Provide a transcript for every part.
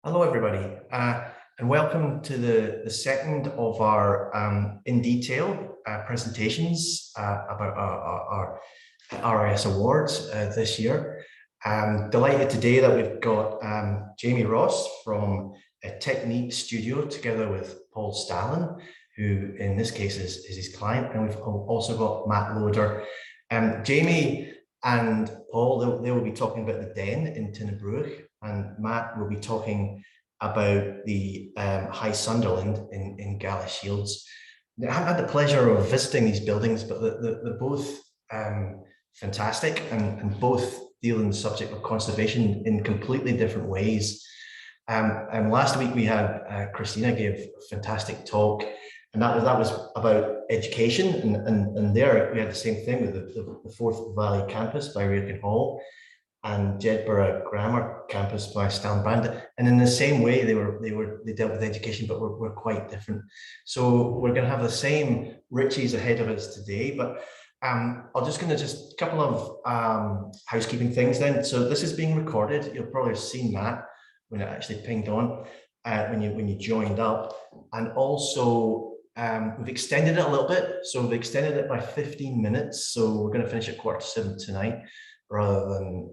Hello, everybody, and welcome to the second of our in detail presentations about our RIAS awards this year. I'm delighted today that we've got Jamie Ross from Technique Studio together with Paul Stalin, who in this case is his client, and we've also got Matt Loader. Jamie and Paul, they will be talking about the Den in Tinnebrugge, and Matt will be talking about the High Sunderland in Gala Shields. I haven't had the pleasure of visiting these buildings, but they're both fantastic and both deal in the subject of conservation in completely different ways. And last week we had Christina gave a fantastic talk, and that was about education, and there we had the same thing with the Forth Valley campus by Erskine Hall and Jedburgh Grammar campus by Stan Brand. And in the same way, they dealt with education, but we're quite different. So we're going to have the same riches ahead of us today, but I'm just going to a couple of housekeeping things then. So this is being recorded. You'll probably have seen that when it actually pinged on when you joined up, and also we've extended it a little bit. So we've extended it by 15 minutes. So we're going to finish at 6:45 tonight, rather than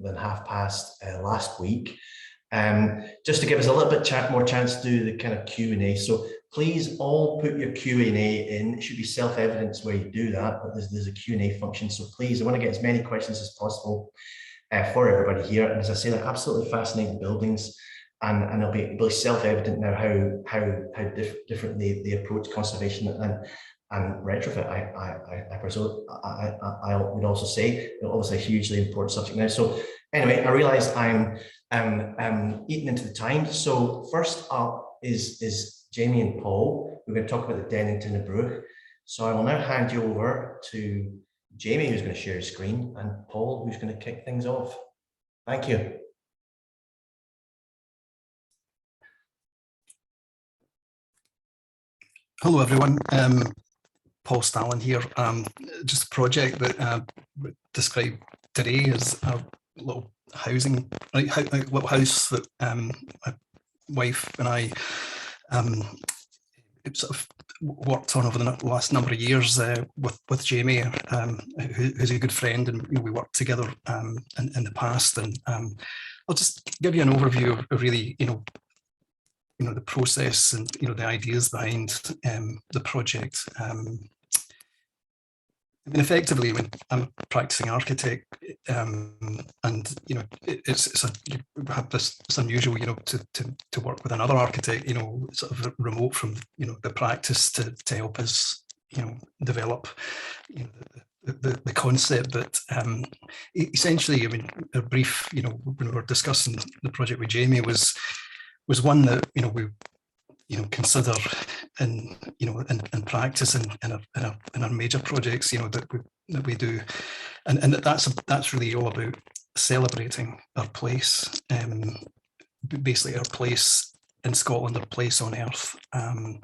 past last week, just to give us a little bit more chance to do the kind of Q&A. So please all put your Q&A in. It should be self-evident where you do that, but there's a Q&A function. So please, I want to get as many questions as possible for everybody here. And as I say, they're absolutely fascinating buildings, and it'll be self-evident now how differently they approach conservation and retrofit. I would also say, obviously a hugely important subject now. So anyway, I realize I'm eating into the time. So first up is Jamie and Paul. We're going to talk about the Den in Tinnebrugge. So I will now hand you over to Jamie, who's going to share his screen, and Paul, who's going to kick things off. Thank you. Hello, everyone. Paul Stalin here. Just a project that described today as a little housing, little house that my wife and I sort of worked on over the last number of years with Jamie, who's a good friend, and we worked together in the past. And I'll just give you an overview of really, the process and the ideas behind the project. I mean, effectively, when I'm a practicing architect, and it's unusual, to work with another architect, sort of remote from the practice to help us, develop the concept. But essentially, I mean, a brief, when we were discussing the project with Jamie was one that we consider in practice in our major projects that we do, and that's really all about celebrating our place, basically our place in Scotland, our place on Earth, and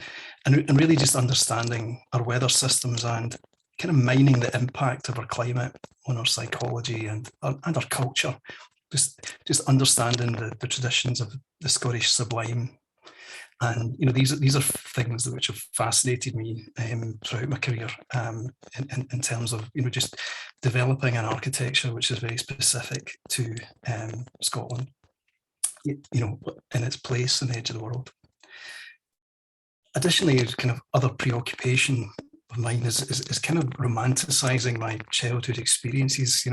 really just understanding our weather systems and kind of mining the impact of our climate on our psychology and our culture. Just understanding the traditions of the Scottish sublime, and these are things which have fascinated me throughout my career, in terms of just developing an architecture which is very specific to Scotland, in its place on the edge of the world. Additionally, kind of other preoccupation of mine is kind of romanticising my childhood experiences,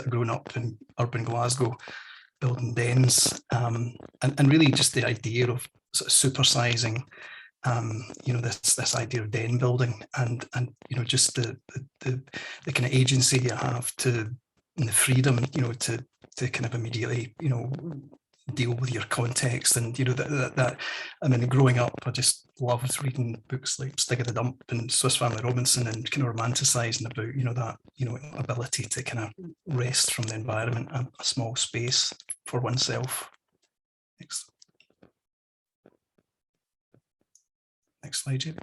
growing up in urban Glasgow, building dens, and really just the idea of sort of supersizing, this idea of den building, and just the kind of agency you have and the freedom, to kind of immediately, deal with your context. And that I mean, growing up, I just loved reading books like Stig of the Dump and Swiss Family Robinson, and kind of romanticizing about that ability to kind of rest from the environment, a small space for oneself. Next slide, Jamie.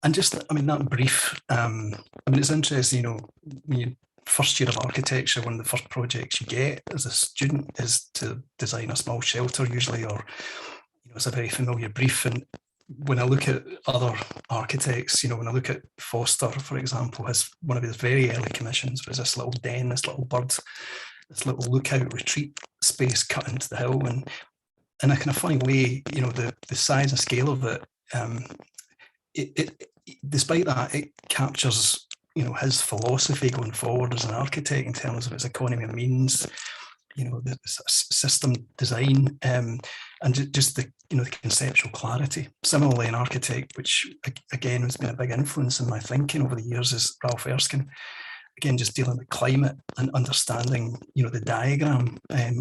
And just, I mean, that brief, I mean, it's interesting, when you first year of architecture, one of the first projects you get as a student is to design a small shelter usually, or it's a very familiar brief. And when I look at other architects, when I look at Foster, for example, has one of his very early commissions was this little den, this little bird, this little lookout retreat space cut into the hill. And in a kind of funny way, the size and scale of it, despite that, it captures, his philosophy going forward as an architect in terms of its economy of means, the system design, and just the the conceptual clarity. Similarly, an architect, which again has been a big influence in my thinking over the years, is Ralph Erskine. Again, just dealing with climate and understanding, the diagram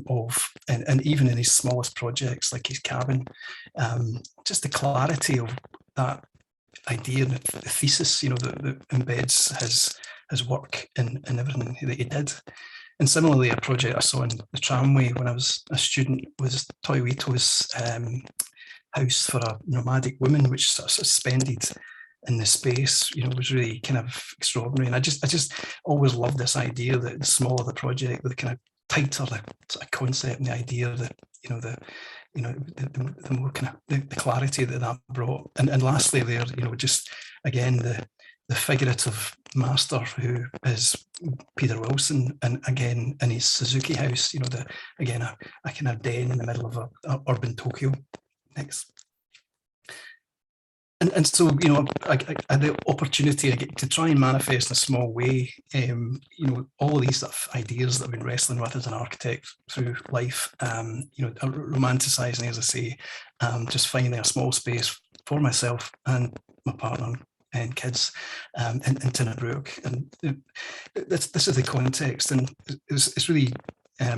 of, and even in his smallest projects like his cabin, just the clarity of that idea, the thesis, that embeds his work in everything that he did. And similarly, a project I saw in the tramway when I was a student was Toy Wito's house for a nomadic woman, which sort of suspended in the space, was really kind of extraordinary. And I just always loved this idea that the smaller the project, the kind of tighter the sort of concept and the idea that, the more kind of the clarity that brought. And lastly there, just again, the figurative master who is Peter Wilson, and again in his Suzuki house, again a kind of den in the middle of a urban Tokyo. Next. And so, I had the opportunity to try and manifest in a small way, all of these sort of ideas that I've been wrestling with as an architect through life, romanticising, as I say, just finding a small space for myself and my partner and kids in Tinnabrook. And this is the context, and it's really a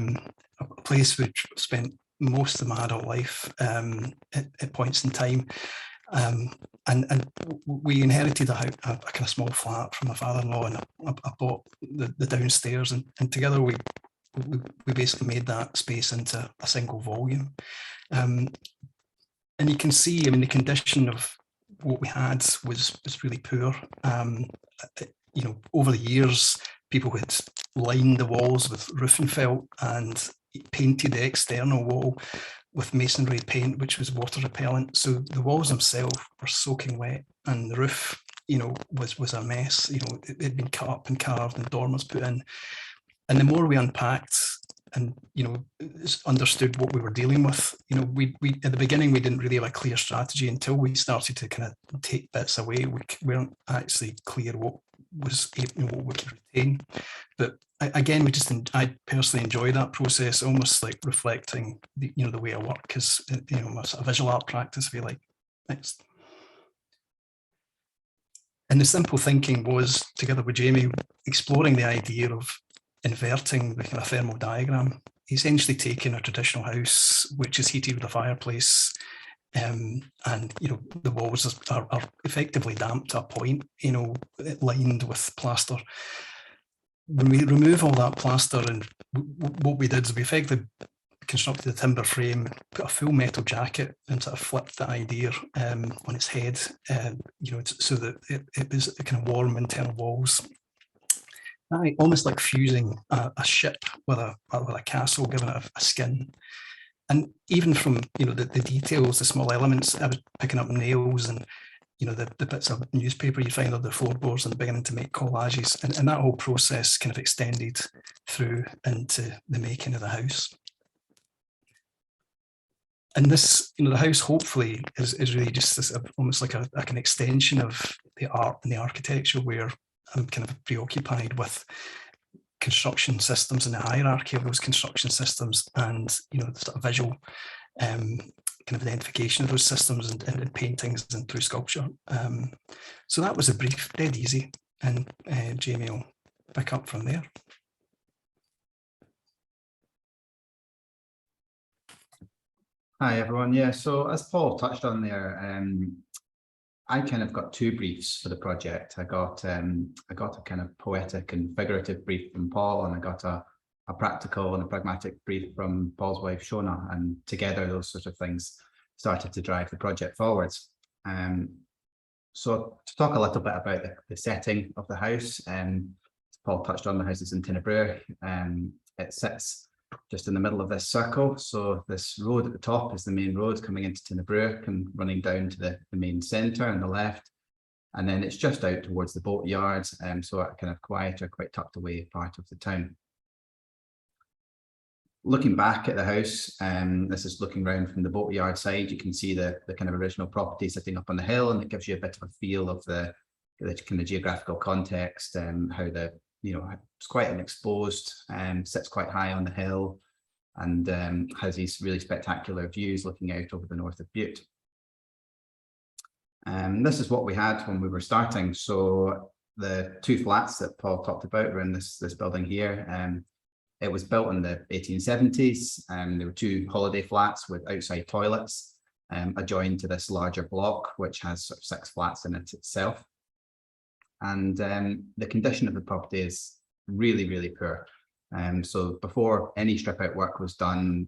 place which I've spent most of my adult life at points in time. And we inherited a kind of small flat from my father-in-law, and I bought the downstairs, and together we basically made that space into a single volume. And you can see, the condition of what we had was really poor. Over the years, people had lined the walls with roofing felt and painted the external wall with masonry paint, which was water repellent. So the walls themselves were soaking wet, and the roof, was a mess. It had been cut up and carved and dormers put in. And the more we unpacked and, understood what we were dealing with, we at the beginning, we didn't really have a clear strategy until we started to kind of take bits away. We weren't actually clear what was, what we could retain. But again, I personally enjoy that process, almost like reflecting the way I work, as my sort of visual art practice, if you like. Next. And the simple thinking was, together with Jamie, exploring the idea of inverting the kind of thermal diagram, essentially taking a traditional house, which is heated with a fireplace, and the walls are effectively damped to a point, lined with plaster. When we remove all that plaster, and what we did is we effectively constructed a timber frame, put a full metal jacket, and sort of flipped the idea on its head, so that it was kind of warm internal walls. Almost like fusing a ship with a castle, giving it a skin. And even from the details, the small elements, I was picking up nails and the bits of newspaper you find on the floorboards, and beginning to make collages, and that whole process kind of extended through into the making of the house. And this, the house hopefully is really just this, almost like an extension of the art and the architecture, where I'm kind of preoccupied with construction systems and the hierarchy of those construction systems, and the sort of visual kind of identification of those systems and paintings and through sculpture. So that was a brief, dead easy, and Jamie will pick up from there. Hi everyone. Yeah, so as Paul touched on there, I kind of got two briefs for the project. I got a kind of poetic and figurative brief from Paul, and I got a practical and a pragmatic brief from Paul's wife Shona, and together those sort of things started to drive the project forwards. So to talk a little bit about the setting of the house, as Paul touched on, the house is in Tinnabrure. It sits just in the middle of this circle. So this road at the top is the main road coming into Tinnabrure, running down to the main centre on the left. And then it's just out towards the boat yards, so a kind of quieter, quite tucked away part of the town. Looking back at the house, this is looking round from the boat yard side. You can see the kind of original property sitting up on the hill, and it gives you a bit of a feel of the kind of geographical context and how it's quite an exposed, sits quite high on the hill, and has these really spectacular views looking out over the north of Bute. This is what we had when we were starting. So the two flats that Paul talked about were in this building here. It was built in the 1870s, and there were two holiday flats with outside toilets adjoined to this larger block, which has sort of 6 flats in it itself. And the condition of the property is really, really poor. So before any strip out work was done,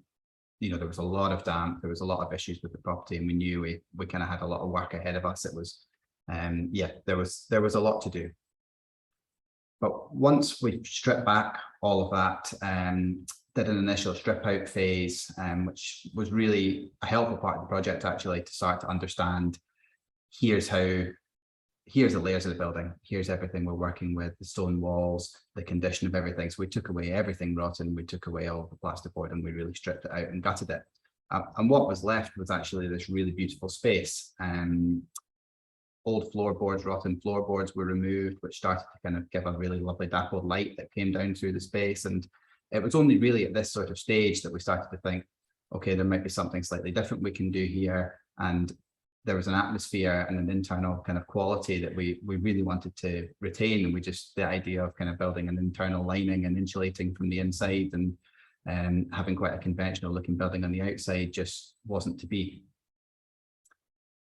there was a lot of damp, there was a lot of issues with the property, and we knew we kind of had a lot of work ahead of us. It was, there was a lot to do. But once we stripped back all of that, did an initial strip out phase, which was really a helpful part of the project, actually, to start to understand, here's the layers of the building, here's everything we're working with, the stone walls, the condition of everything. So we took away everything rotten, we took away all the plasterboard, and we really stripped it out and gutted it. And what was left was actually this really beautiful space. Old floorboards, rotten floorboards were removed, which started to kind of give a really lovely dappled light that came down through the space. And it was only really at this sort of stage that we started to think, okay, there might be something slightly different we can do here. And there was an atmosphere and an internal kind of quality that we really wanted to retain. And the idea of kind of building an internal lining and insulating from the inside and having quite a conventional looking building on the outside just wasn't to be.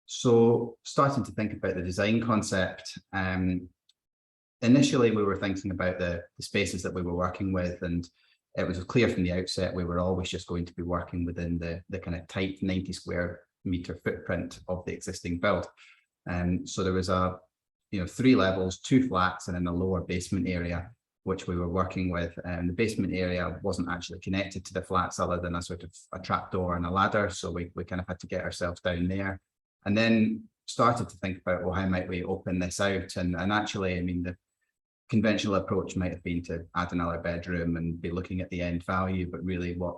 So starting to think about the design concept, initially we were thinking about the spaces that we were working with, and it was clear from the outset we were always just going to be working within the kind of tight 90 square meter footprint of the existing build. So there was 3 levels, 2 flats, and then a lower basement area which we were working with. And the basement area wasn't actually connected to the flats other than a sort of a trapdoor and a ladder, so we kind of had to get ourselves down there. And then started to think about, well, how might we open this out? And actually, I mean, the conventional approach might have been to add another bedroom and be looking at the end value, but really what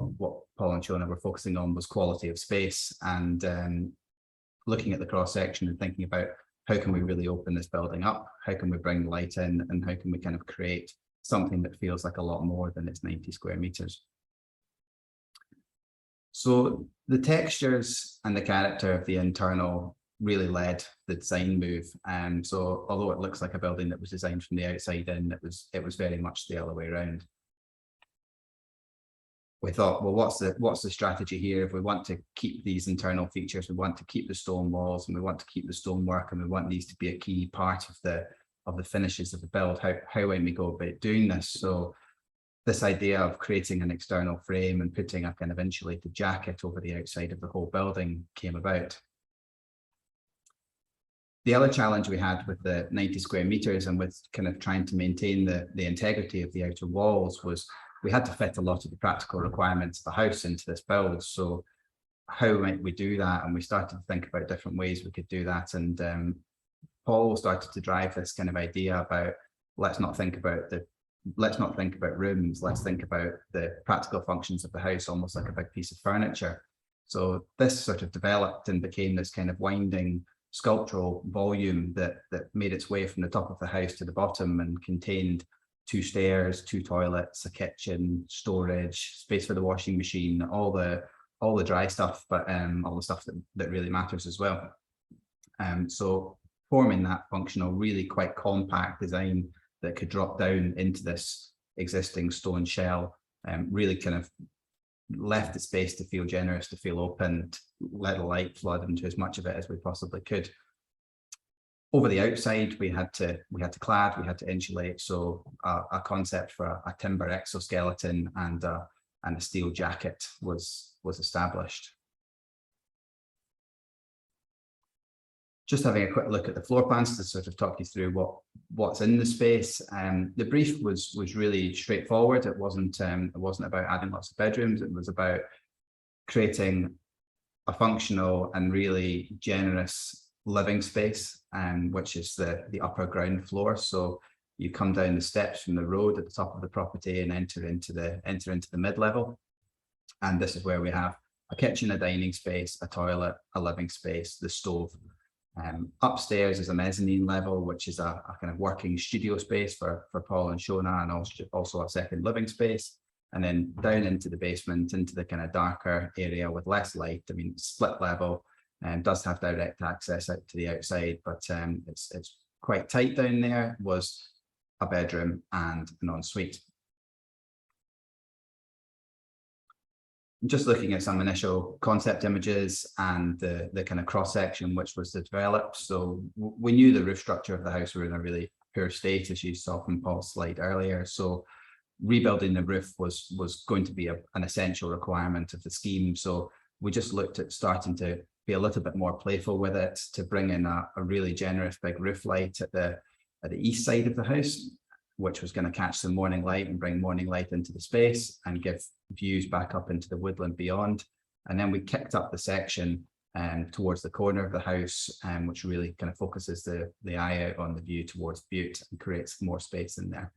Paul and Shona were focusing on was quality of space and looking at the cross section and thinking about how can we really open this building up? How can we bring light in, and how can we kind of create something that feels like a lot more than its 90 square meters? So the textures and the character of the internal really led the design move. So although it looks like a building that was designed from the outside in, it was very much the other way around. We thought, well, what's the strategy here? If we want to keep these internal features, we want to keep the stone walls, and we want to keep the stonework, and we want these to be a key part of the finishes of the build. How might we go about doing this? So this idea of creating an external frame and putting a kind of insulated jacket over the outside of the whole building came about. The other challenge we had with the 90 square meters and with kind of trying to maintain the integrity of the outer walls was we had to fit a lot of the practical requirements of the house into this build. So how might we do that? And we started to think about different ways we could do that. And Paul started to drive this kind of idea about, let's not think about rooms, let's think about the practical functions of the house, almost like a big piece of furniture. So this sort of developed and became this kind of winding sculptural volume that made its way from the top of the house to the bottom and contained 2 stairs, 2 toilets, a kitchen, storage, space for the washing machine, all the dry stuff, but all the stuff that really matters as well. So forming that functional, really quite compact design that could drop down into this existing stone shell, really kind of left the space to feel generous, to feel open, to let the light flood into as much of it as we possibly could. Over the outside, we had to clad, we had to insulate. So a concept for a timber exoskeleton and a steel jacket was established. Just having a quick look at the floor plans to sort of talk you through what's in the space. The brief was really straightforward. It wasn't about adding lots of bedrooms. It was about creating a functional and really generous living space, which is the upper ground floor. So you come down the steps from the road at the top of the property and enter into the mid-level. And this is where we have a kitchen, a dining space, a toilet, a living space, the stove. Upstairs is a mezzanine level, which is a kind of working studio space for Paul and Shona, and also a second living space. And then down into the basement, into the kind of darker area with less light. I mean, split level, and does have direct access out to the outside, but it's quite tight down there. Was a bedroom and an ensuite. Just looking at some initial concept images and the kind of cross section which was developed. So we knew the roof structure of the house were in a really poor state, as you saw from Paul's slide earlier. So rebuilding the roof was going to be an essential requirement of the scheme. So we just looked at starting to be a little bit more playful with it, to bring in a really generous big roof light at the east side of the house, which was going to catch some morning light and bring morning light into the space and give views back up into the woodland beyond. And then we kicked up the section towards the corner of the house, which really kind of focuses the eye out on the view towards Butte and creates more space in there.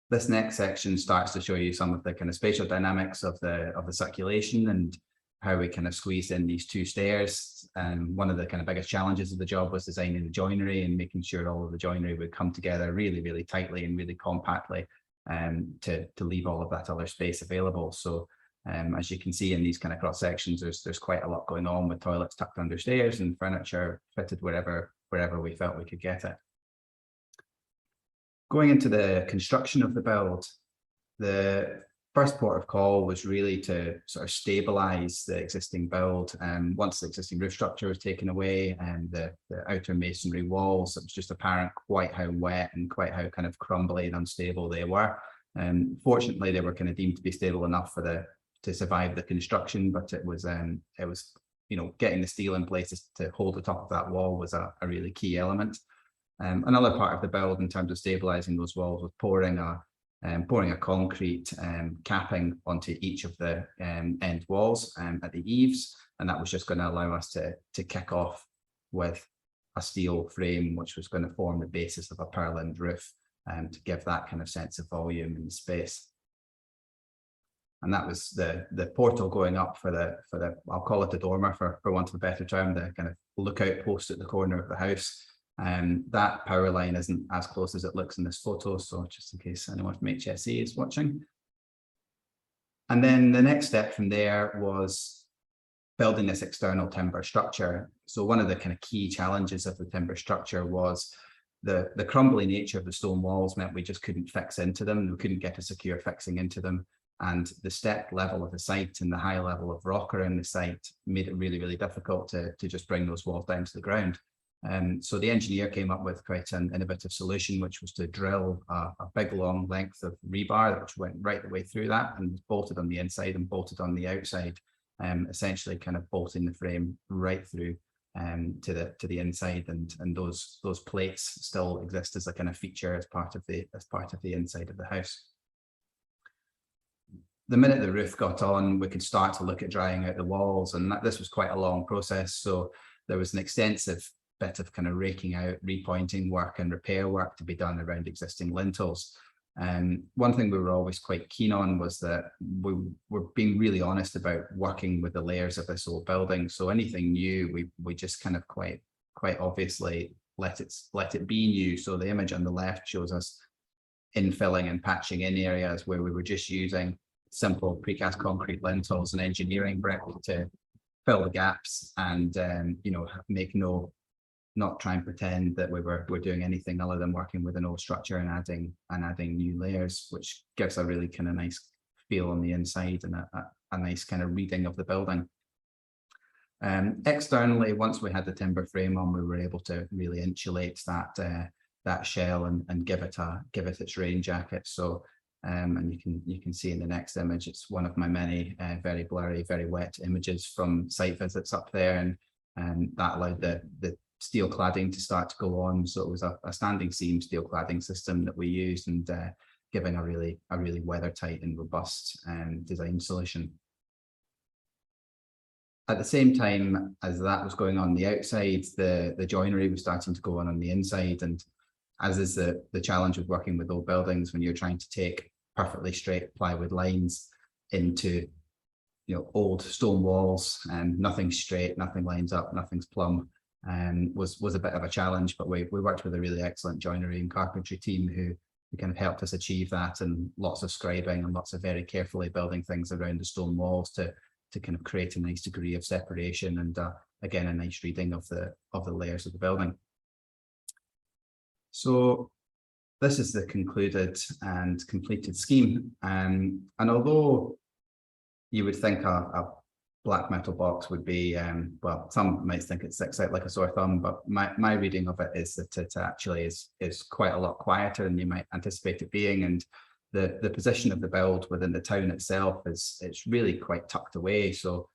This next section starts to show you some of the kind of spatial dynamics of the circulation and how we kind of squeezed in these two stairs. And one of the kind of biggest challenges of the job was designing the joinery and making sure all of the joinery would come together really, really tightly and really compactly to leave all of that other space available. So as you can see in these kind of cross sections, there's quite a lot going on, with toilets tucked under stairs and furniture fitted wherever we felt we could get it. Going into the construction of the build, the first port of call was really to sort of stabilize the existing build. And once the existing roof structure was taken away and the outer masonry walls, it was just apparent quite how wet and quite how kind of crumbly and unstable they were. And fortunately, they were kind of deemed to be stable enough to survive the construction, but it was getting the steel in place to hold the top of that wall was a really key element. Another part of the build in terms of stabilizing those walls was pouring a concrete capping onto each of the end walls at the eaves, and that was just going to allow us to kick off with a steel frame, which was going to form the basis of a purlined roof, to give that kind of sense of volume and space. And that was the portal going up for the I'll call it the dormer for want of a better term, the kind of lookout post at the corner of the house. That power line isn't as close as it looks in this photo, so just in case anyone from HSE is watching. And then the next step from there was building this external timber structure. So one of the kind of key challenges of the timber structure was the crumbly nature of the stone walls meant we just couldn't fix into them. We couldn't get a secure fixing into them. And the step level of the site and the high level of rock around the site made it really, really difficult to just bring those walls down to the ground. So the engineer came up with quite an innovative solution, which was to drill a big long length of rebar, which went right the way through that and was bolted on the inside and bolted on the outside, essentially kind of bolting the frame right through to the inside, and those plates still exist as a kind of feature as part of the inside of the house. The minute the roof got on, we could start to look at drying out the walls, and this was quite a long process. So there was an extensive bit of kind of raking out, repointing work and repair work to be done around existing lintels. And one thing we were always quite keen on was that we were being really honest about working with the layers of this old building. So anything new, we just kind of quite obviously let it be new. So the image on the left shows us infilling and patching in areas where we were just using simple precast concrete lintels and engineering brick to fill the gaps and not try and pretend that we're doing anything other than working with an old structure and adding new layers, which gives a really kind of nice feel on the inside and a nice kind of reading of the building. Externally, once we had the timber frame on, we were able to really insulate that shell and give it its rain jacket. So And you can see in the next image, it's one of my many very blurry, very wet images from site visits up there, and that allowed the steel cladding to start to go on. So it was a standing seam steel cladding system that we used, and giving a really weather-tight and robust design solution. At the same time as that was going on the outside, the joinery was starting to go on the inside, and as is the challenge of working with old buildings, when you're trying to take perfectly straight plywood lines into old stone walls, and nothing's straight, nothing lines up, nothing's plumb, and was a bit of a challenge. But we worked with a really excellent joinery and carpentry team who kind of helped us achieve that, and lots of scribing and lots of very carefully building things around the stone walls to kind of create a nice degree of separation, and again a nice reading of the layers of the building. So this is the concluded and completed scheme, and although you would think a black metal box would be, well, some might think it sticks out like a sore thumb, but my reading of it is that it actually is quite a lot quieter than you might anticipate it being, and the position of the build within the town itself it's really quite tucked away, so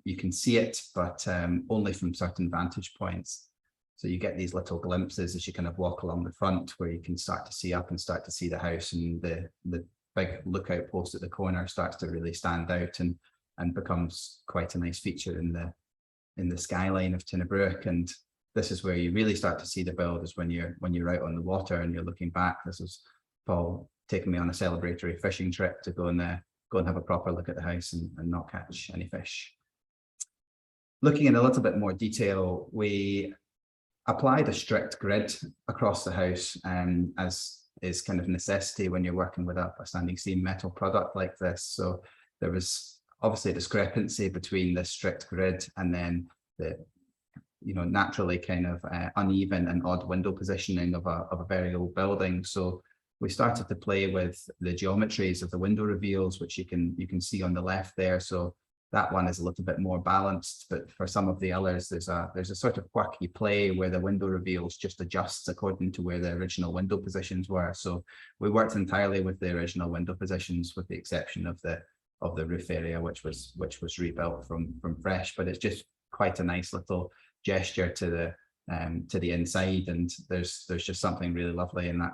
you can see it, but only from certain vantage points. So you get these little glimpses as you kind of walk along the front, where you can start to see up and start to see the house, and the big lookout post at the corner starts to really stand out and becomes quite a nice feature in the skyline of Tinnabrook. And this is where you really start to see the build, is when you're out on the water and you're looking back. This was Paul taking me on a celebratory fishing trip to go and have a proper look at the house and not catch any fish. Looking in a little bit more detail, we applied a strict grid across the house, as is kind of necessity when you're working with a standing seam metal product like this. So there was obviously a discrepancy between the strict grid and then the naturally kind of uneven and odd window positioning of a very old building. So we started to play with the geometries of the window reveals, which you can see on the left there. So that one is a little bit more balanced, but for some of the others, there's a sort of quirky play where the window reveals just adjusts according to where the original window positions were. So we worked entirely with the original window positions, with the exception of the roof area, which was rebuilt from fresh. But it's just quite a nice little gesture to the inside, and there's just something really lovely in that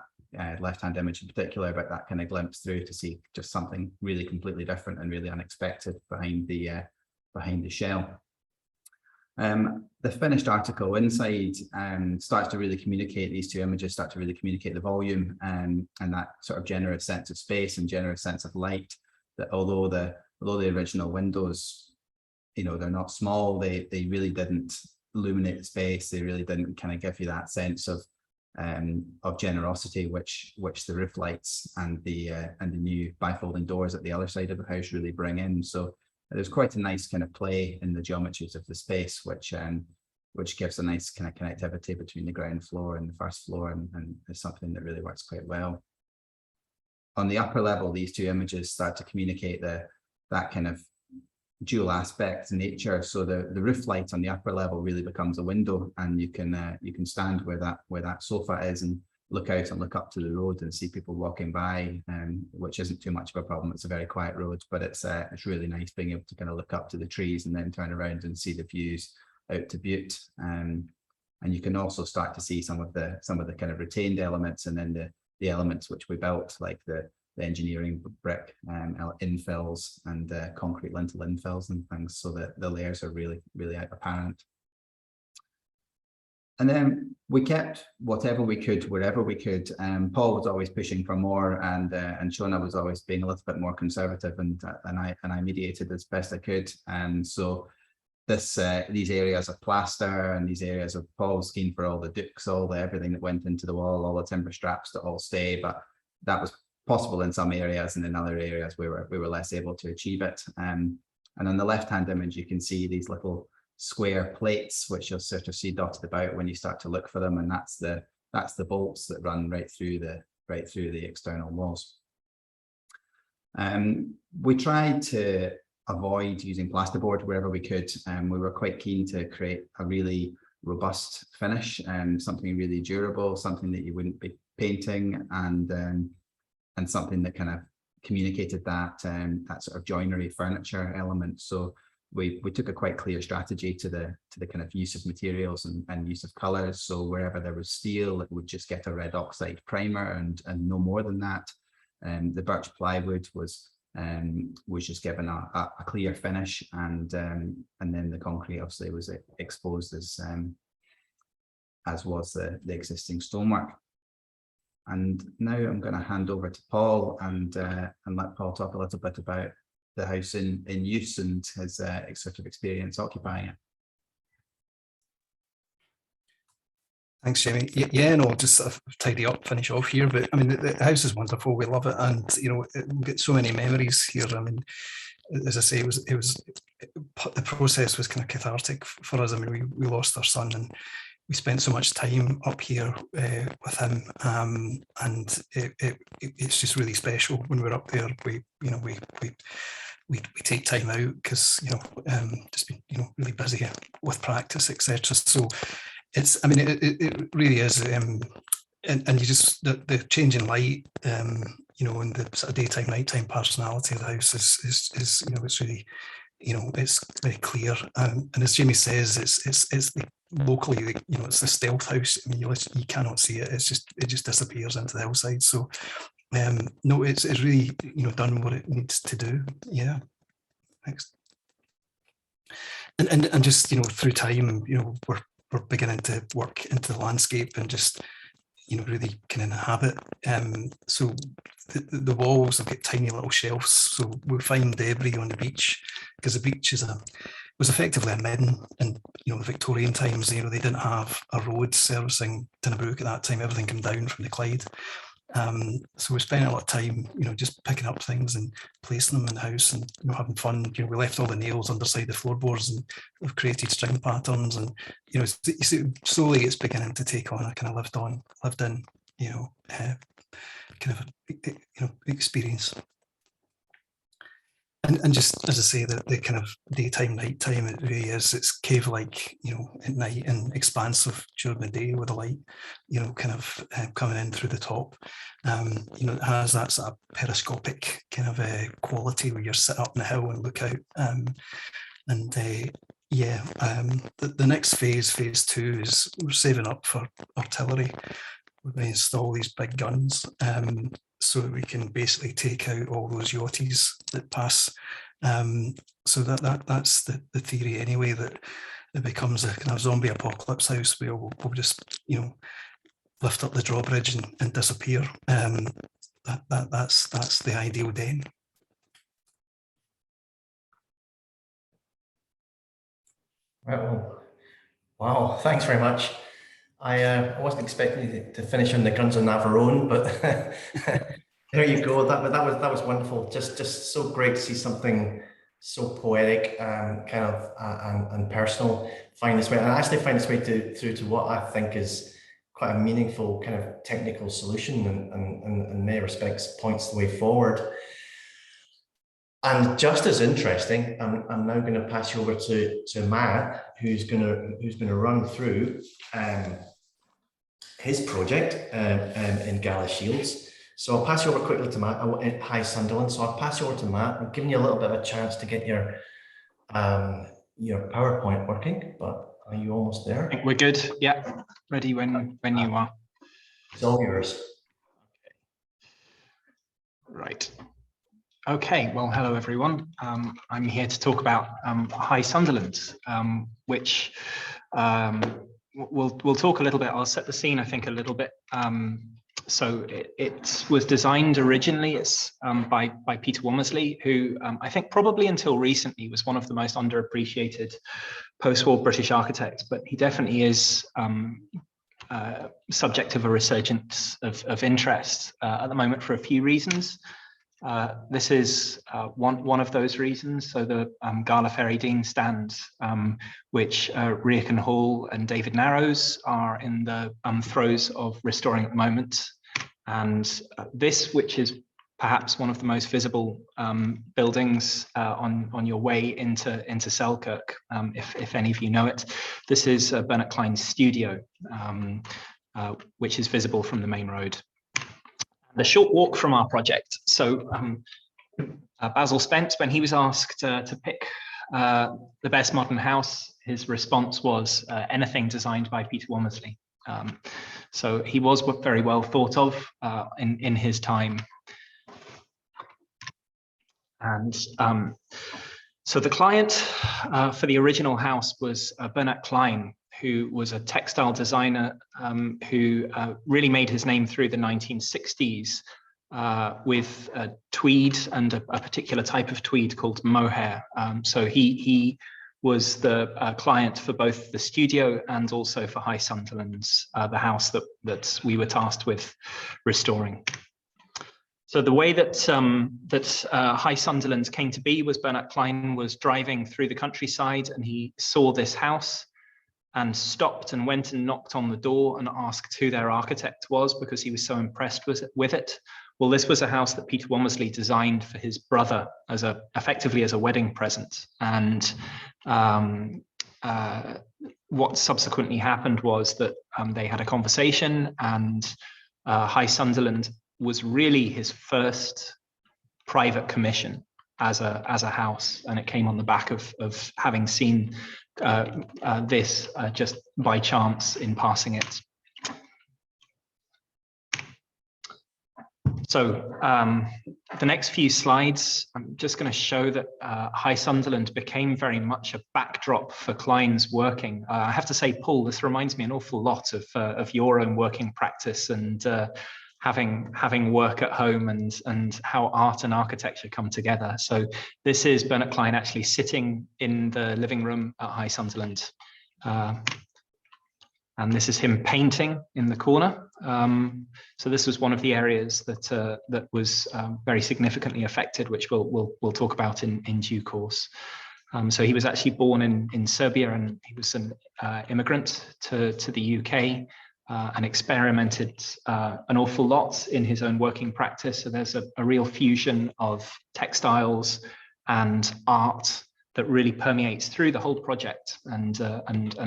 left-hand image in particular, about that kind of glimpse through to see just something really completely different and really unexpected behind the shell. The finished article inside starts to really communicate, these two images start to really communicate the volume and that sort of generous sense of space and generous sense of light, that although the original windows, they're not small, they really didn't illuminate the space. They really didn't kind of give you that sense of generosity, which the roof lights and the new bifolding doors at the other side of the house really bring in. So there's quite a nice kind of play in the geometries of the space, which gives a nice kind of connectivity between the ground floor and the first floor, and is something that really works quite well. On the upper level, these two images start to communicate that kind of dual aspect nature. So the roof light on the upper level really becomes a window, and you can stand where that sofa is and look out and look up to the road and see people walking by, which isn't too much of a problem. It's a very quiet road, but it's really nice being able to kind of look up to the trees and then turn around and see the views out to Butte. And you can also start to see some of the kind of retained elements, and then the elements which we built, like the engineering brick infills and concrete lintel infills and things, so that the layers are really apparent. And then we kept whatever we could wherever we could. Paul was always pushing for more, and Shona was always being a little bit more conservative, and I mediated as best I could. And so these areas of plaster and these areas of Paul's scheme for all the dukes, everything that went into the wall, all the timber straps to all stay, but that was possible in some areas, and in other areas we were less able to achieve it. And on the left-hand image, you can see these little square plates, which you'll sort of see dotted about when you start to look for them, and that's the bolts that run right through the external walls. We tried to avoid using plasterboard wherever we could, and we were quite keen to create a really robust finish and something really durable, something that you wouldn't be painting. And something that kind of communicated that that sort of joinery furniture element. So we took a quite clear strategy to the kind of use of materials and use of colors. So wherever there was steel, it would just get a red oxide primer and no more than that. The birch plywood was just given a clear finish, and then the concrete obviously was exposed as was the existing stonework. And now I'm going to hand over to Paul and let Paul talk a little bit about the house in use and his sort of experience occupying it. Thanks, Jamie. Yeah, no, just sort of tidy up, finish off here. But I mean, the house is wonderful. We love it, and you know, we get so many memories here. I mean, as I say, it was the process was kind of cathartic for us. I mean, we lost our son, and we spent so much time up here with him, and it's just really special when we're up there. We take time out because just been really busy with practice, etc. So it's, I mean, it really is, and you just the change in light, and the sort of daytime nighttime personality of the house is it's really, it's very clear, and as Jamie says, it's the locally, it's the stealth house. I mean, you cannot see it. It just disappears into the hillside. So no, it's really done what it needs to do. Yeah, thanks. And just through time, we're beginning to work into the landscape and just really kind of inhabit. So the walls have got tiny little shelves, so we find debris on the beach, because the beach was effectively a midden in the Victorian times. They didn't have a road servicing Tinnabrook at that time. Everything came down from the Clyde. So we spent a lot of time just picking up things and placing them in the house, and having fun. We left all the nails underside the floorboards, and we've created string patterns, and you see, slowly it's beginning to take on a kind of lived in kind of experience. And just as I say, the kind of daytime, nighttime, it really is. It's cave-like, at night, and expansive during the day with the light, kind of coming in through the top. It has that sort of periscopic kind of quality where you're sit up on the hill and look out. The next phase 2 is we're saving up for artillery. We're going to install these big guns, so that we can basically take out all those yachties that pass. So that's the theory anyway, that it becomes a kind of zombie apocalypse house where we'll just lift up the drawbridge and disappear. That's the ideal den. Well, wow, thanks very much. I wasn't expecting to finish on the Guns of Navarone, but there you go. That was wonderful. Just so great to see something so poetic, kind of and personal find its way, and actually find its way through to what I think is quite a meaningful kind of technical solution, and in many respects points the way forward. And just as interesting, I'm now going to pass you over to Matt, who's going to run through his project in Gala Shields. So I'll pass you over quickly to Matt at High Sunderland. So I'll pass you over to Matt. I'm giving you a little bit of a chance to get your PowerPoint working, but are you almost there? I think we're good. Yeah, ready when you are. It's all yours. Right. Okay, well, hello everyone. I'm here to talk about High Sunderland, which we'll talk a little bit. I'll set the scene, I think, a little bit. So it was designed originally by Peter Womersley, who I think probably until recently was one of the most underappreciated post-war British architects, but he definitely is subject of a resurgence of interest at the moment for a few reasons. This is one of those reasons. So the Gala Ferry Dean stand, which Erskine Hall and David Narrows are in the throes of restoring at the moment. And this, which is perhaps one of the most visible buildings on your way into Selkirk, if any of you know it. This is Bernat Klein's studio, which is visible from the main road. a short walk from our project. So Basil Spence, when he was asked to pick the best modern house, his response was anything designed by Peter Womersley. So he was very well thought of in his time. And so the client for the original house was Bernat Klein, who was a textile designer who really made his name through the 1960s with tweed and a particular type of tweed called mohair. So he was the client for both the studio and also for High Sunderland's, the house that we were tasked with restoring. So the way that High Sunderland came to be was Bernat Klein was driving through the countryside and he saw this house and stopped and went and knocked on the door and asked who their architect was because he was so impressed with it. Well, this was a house that Peter Womersley designed for his brother as effectively as a wedding present. And what subsequently happened was that they had a conversation, and High Sunderland was really his first private commission as a house, and it came on the back of having seen this just by chance in passing it. So the next few slides, I'm just going to show that High Sunderland became very much a backdrop for Klein's working. I have to say, Paul, this reminds me an awful lot of your own working practice and having work at home and how art and architecture come together. So this is Bernat Klein actually sitting in the living room at High Sunderland. And this is him painting in the corner. So this was one of the areas that was very significantly affected, which we'll talk about in due course. So he was actually born in Serbia, and he was an immigrant to the UK and experimented an awful lot in his own working practice. So there's a real fusion of textiles and art that really permeates through the whole project and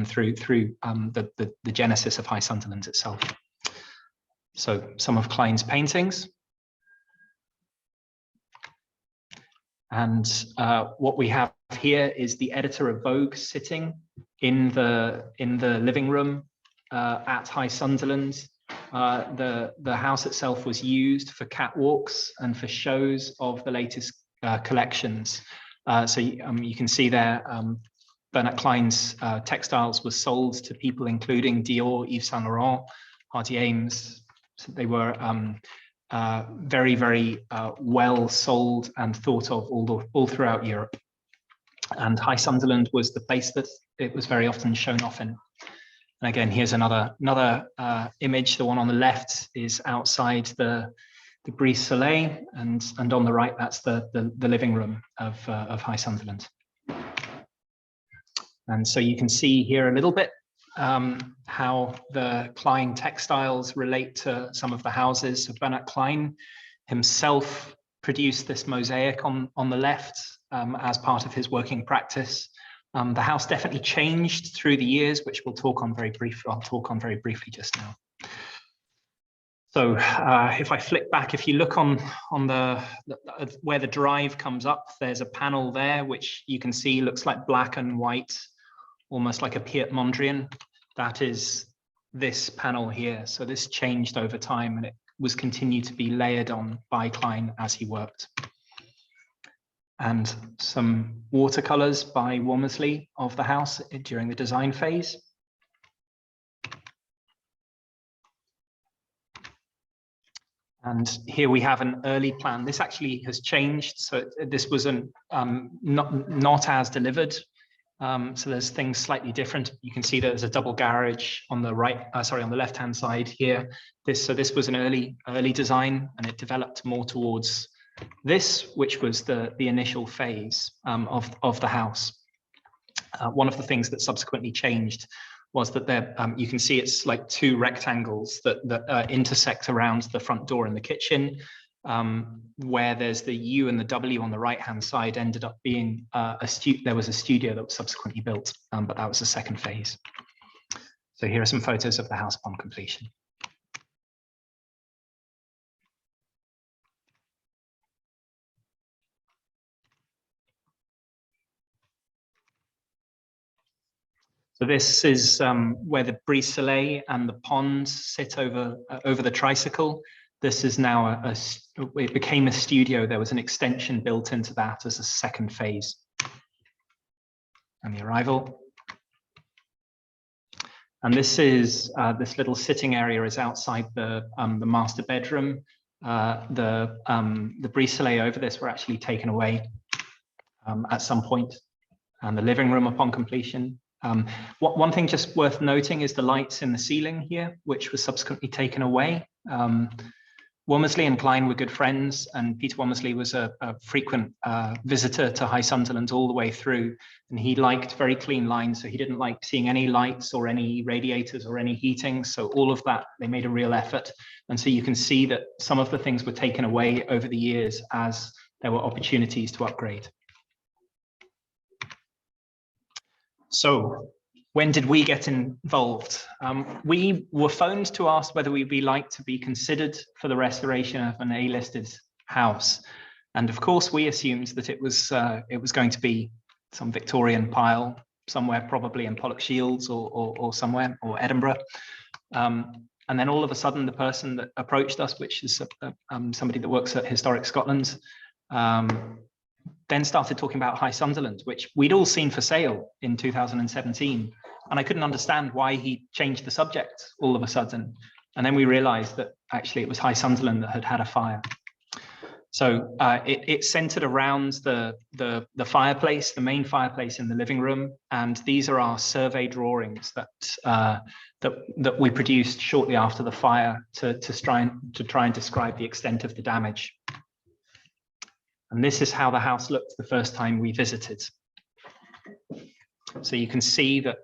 through the genesis of High Sunderland itself. So some of Klein's paintings. And what we have here is the editor of Vogue sitting in the living room at High Sunderland. The house itself was used for catwalks and for shows of the latest collections. So you can see there, Bernat Klein's textiles were sold to people including Dior, Yves Saint Laurent, Hardy Ames. So they were very, very well sold and thought of all throughout Europe. And High Sunderland was the place that it was very often shown off in. And again, here's another image. The one on the left is outside the Brise Soleil, and on the right, that's the living room of High Sunderland. And so you can see here a little bit how the Klein textiles relate to some of the houses. So Bernat Klein himself produced this mosaic on the left as part of his working practice. The house definitely changed through the years, which we'll talk on very briefly. I'll talk on very briefly just now. So if I flick back, if you look on where the drive comes up, there's a panel there, which you can see looks like black and white, almost like a Piet Mondrian. That is this panel here. So this changed over time, and it was continued to be layered on by Klein as he worked. And some watercolors by Womersley of the house during the design phase. And here we have an early plan. This actually has changed. So this was not as delivered. So there's things slightly different. You can see there's a double garage on the right, on the left-hand side here. So this was an early design, and it developed more towards this, which was the initial phase of the house. One of the things that subsequently changed was that there, you can see it's like two rectangles that intersect around the front door in the kitchen, where there's the U and the W on the right-hand side ended up being there was a studio that was subsequently built, but that was the second phase. So here are some photos of the house upon completion. So this is where the brise-soleil and the pond sit over the tricycle. This is now it became a studio. There was an extension built into that as a second phase. And the arrival. And this is this little sitting area is outside the master bedroom. The brise-soleil over this were actually taken away at some point, and the living room upon completion. One thing just worth noting is the lights in the ceiling here, which was subsequently taken away. Womersley and Klein were good friends, and Peter Womersley was a frequent visitor to High Sunderland all the way through, and he liked very clean lines, so he didn't like seeing any lights or any radiators or any heating. So all of that, they made a real effort. And so you can see that some of the things were taken away over the years as there were opportunities to upgrade. So when did we get involved? We were phoned to ask whether we'd be like to be considered for the restoration of an A-listed house. And of course, we assumed that it was going to be some Victorian pile somewhere, probably in Pollock Shields or somewhere, or Edinburgh. And then all of a sudden, the person that approached us, which is somebody that works at Historic Scotland, then started talking about High Sunderland, which we'd all seen for sale in 2017. And I couldn't understand why he changed the subject all of a sudden. And then we realized that actually it was High Sunderland that had had a fire. So it centered around the fireplace, the main fireplace in the living room. And these are our survey drawings that we produced shortly after the fire to try and describe the extent of the damage. And this is how the house looked the first time we visited. So you can see that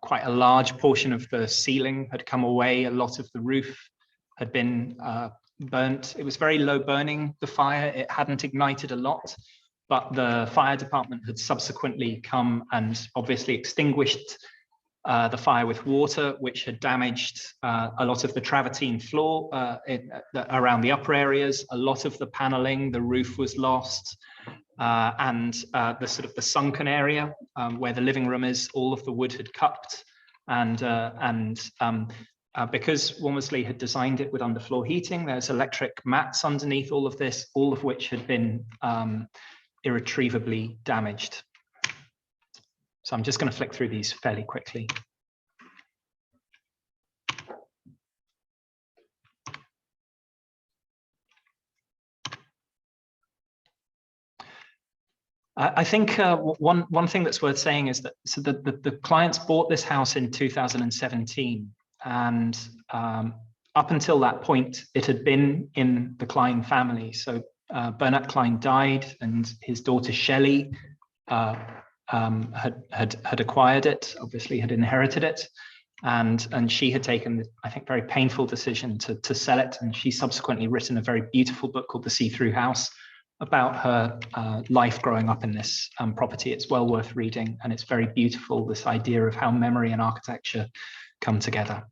quite a large portion of the ceiling had come away. A lot of the roof had been burnt. It was very low burning, the fire. It hadn't ignited a lot, but the fire department had subsequently come and obviously extinguished the fire with water, which had damaged a lot of the travertine floor around the upper areas. A lot of the paneling, the roof was lost, and the sort of the sunken area where the living room is, all of the wood had cupped, and because Womersley had designed it with underfloor heating, there's electric mats underneath all of this, all of which had been irretrievably damaged. So I'm just going to flick through these fairly quickly. I think one thing that's worth saying is that so the clients bought this house in 2017, and up until that point, it had been in the Klein family. So Bernat Klein died, and his daughter Shelley had acquired it, obviously had inherited it, and she had taken, I think, very painful decision to sell it, and she subsequently written a very beautiful book called The See-Through House about her life growing up in this property. It's well worth reading, and it's very beautiful, this idea of how memory and architecture come together.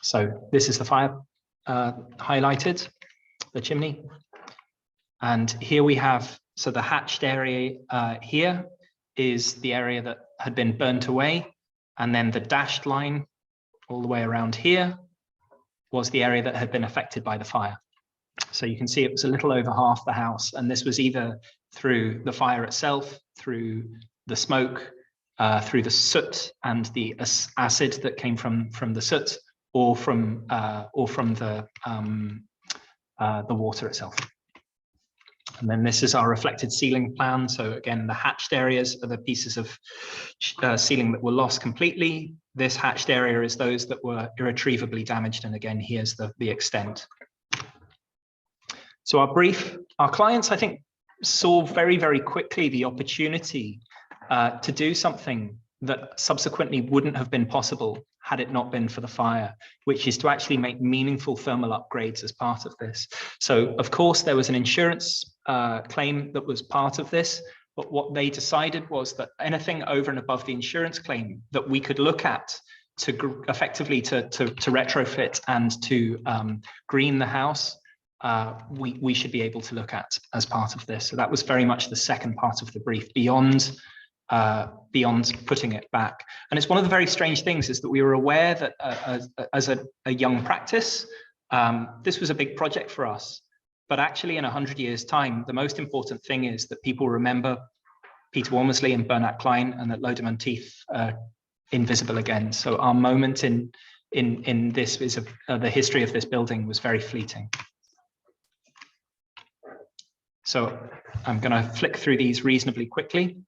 So this is the fire highlighted, the chimney, and here we have, so the hatched area here is the area that had been burnt away, and then the dashed line all the way around here was the area that had been affected by the fire. So you can see it was a little over half the house, and this was either through the fire itself, through the smoke, through the soot and the acid that came from the soot, or from the water itself. And then this is our reflected ceiling plan. So again, the hatched areas are the pieces of ceiling that were lost completely. This hatched area is those that were irretrievably damaged. And again, here's the extent. So our clients, I think, saw very, very quickly the opportunity to do something that subsequently wouldn't have been possible had it not been for the fire, which is to actually make meaningful thermal upgrades as part of this. So of course, there was an insurance claim that was part of this, but what they decided was that anything over and above the insurance claim that we could look at to effectively to retrofit and to green the house, we should be able to look at as part of this. So that was very much the second part of the brief, beyond beyond putting it back. And it's one of the very strange things is that we were aware that as a young practice, this was a big project for us. But actually in 100 years' time, the most important thing is that people remember Peter Womersley and Bernat Klein, and that Lodem and Teeth are invisible again. So our moment in this is the history of this building was very fleeting. So I'm going to flick through these reasonably quickly,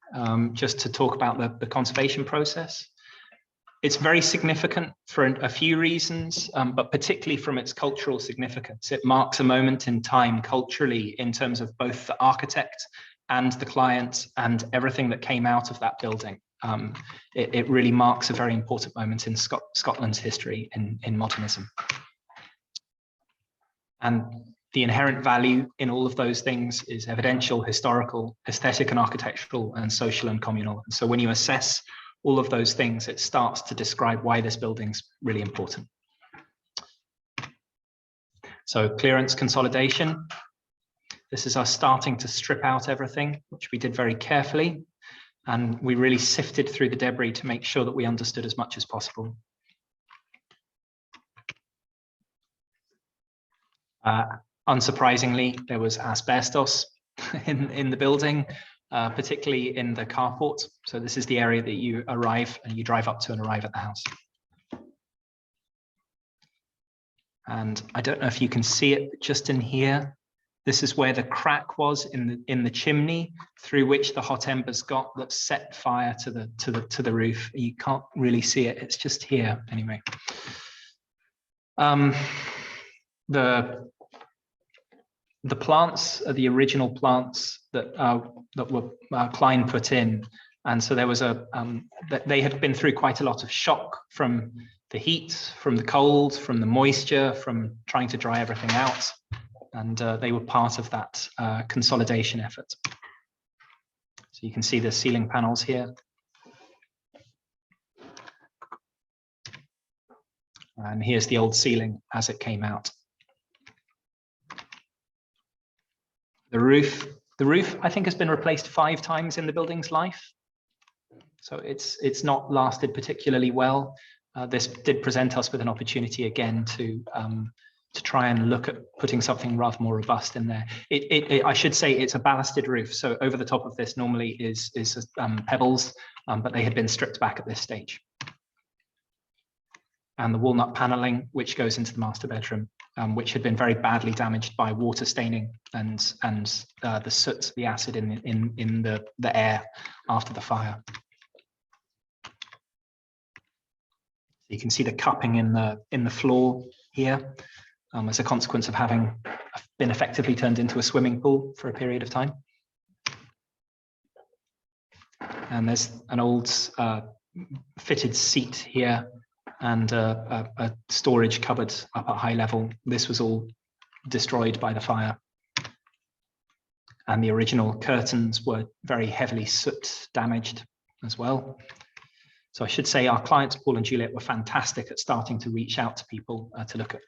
just to talk about the conservation process. It's very significant for a few reasons, but particularly from its cultural significance. It marks a moment in time culturally in terms of both the architect and the client and everything that came out of that building. It really marks a very important moment in Scotland's history in modernism. And the inherent value in all of those things is evidential, historical, aesthetic and architectural, and social and communal. And so when you assess all of those things, it starts to describe why this building's really important. So clearance consolidation. This is us starting to strip out everything, which we did very carefully. And we really sifted through the debris to make sure that we understood as much as possible. Unsurprisingly, there was asbestos in the building, particularly in the carport. So this is the area that you arrive and you drive up to and arrive at the house. And I don't know if you can see it, but just in here, this is where the crack was in the chimney through which the hot embers got that set fire to the roof. You can't really see it. It's just here anyway. The plants are the original plants that were Klein put in, and so there was they had been through quite a lot of shock from the heat, from the cold, from the moisture, from trying to dry everything out, and they were part of that consolidation effort. So you can see the ceiling panels here. And here's the old ceiling as it came out. The roof, I think, has been replaced 5 times in the building's life. So it's not lasted particularly well. This did present us with an opportunity again to try and look at putting something rather more robust in there. I should say it's a ballasted roof. So over the top of this normally is pebbles, but they had been stripped back at this stage. And the walnut paneling, which goes into the master bedroom, which had been very badly damaged by water staining and the soot, the acid in the air after the fire. You can see the cupping in the floor here as a consequence of having been effectively turned into a swimming pool for a period of time. And there's an old fitted seat here and a storage cupboard up at high level. This was all destroyed by the fire. And the original curtains were very heavily soot damaged as well. So I should say our clients, Paul and Juliet, were fantastic at starting to reach out to people to look at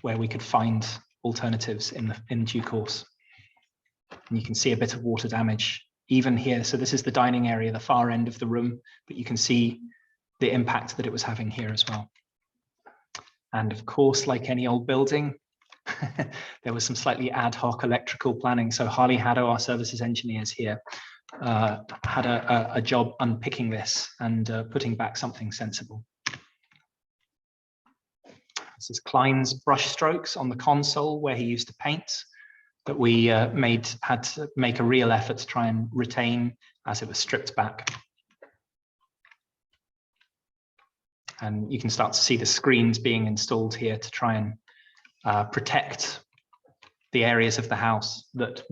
where we could find alternatives in due course. And you can see a bit of water damage even here. So this is the dining area, the far end of the room, but you can see the impact that it was having here as well. And of course, like any old building, there was some slightly ad hoc electrical planning. So Harley Haddo, our services engineers here, had a job unpicking this and putting back something sensible. This is Klein's brush strokes on the console where he used to paint, that we had to make a real effort to try and retain as it was stripped back. And you can start to see the screens being installed here to try and protect the areas of the house that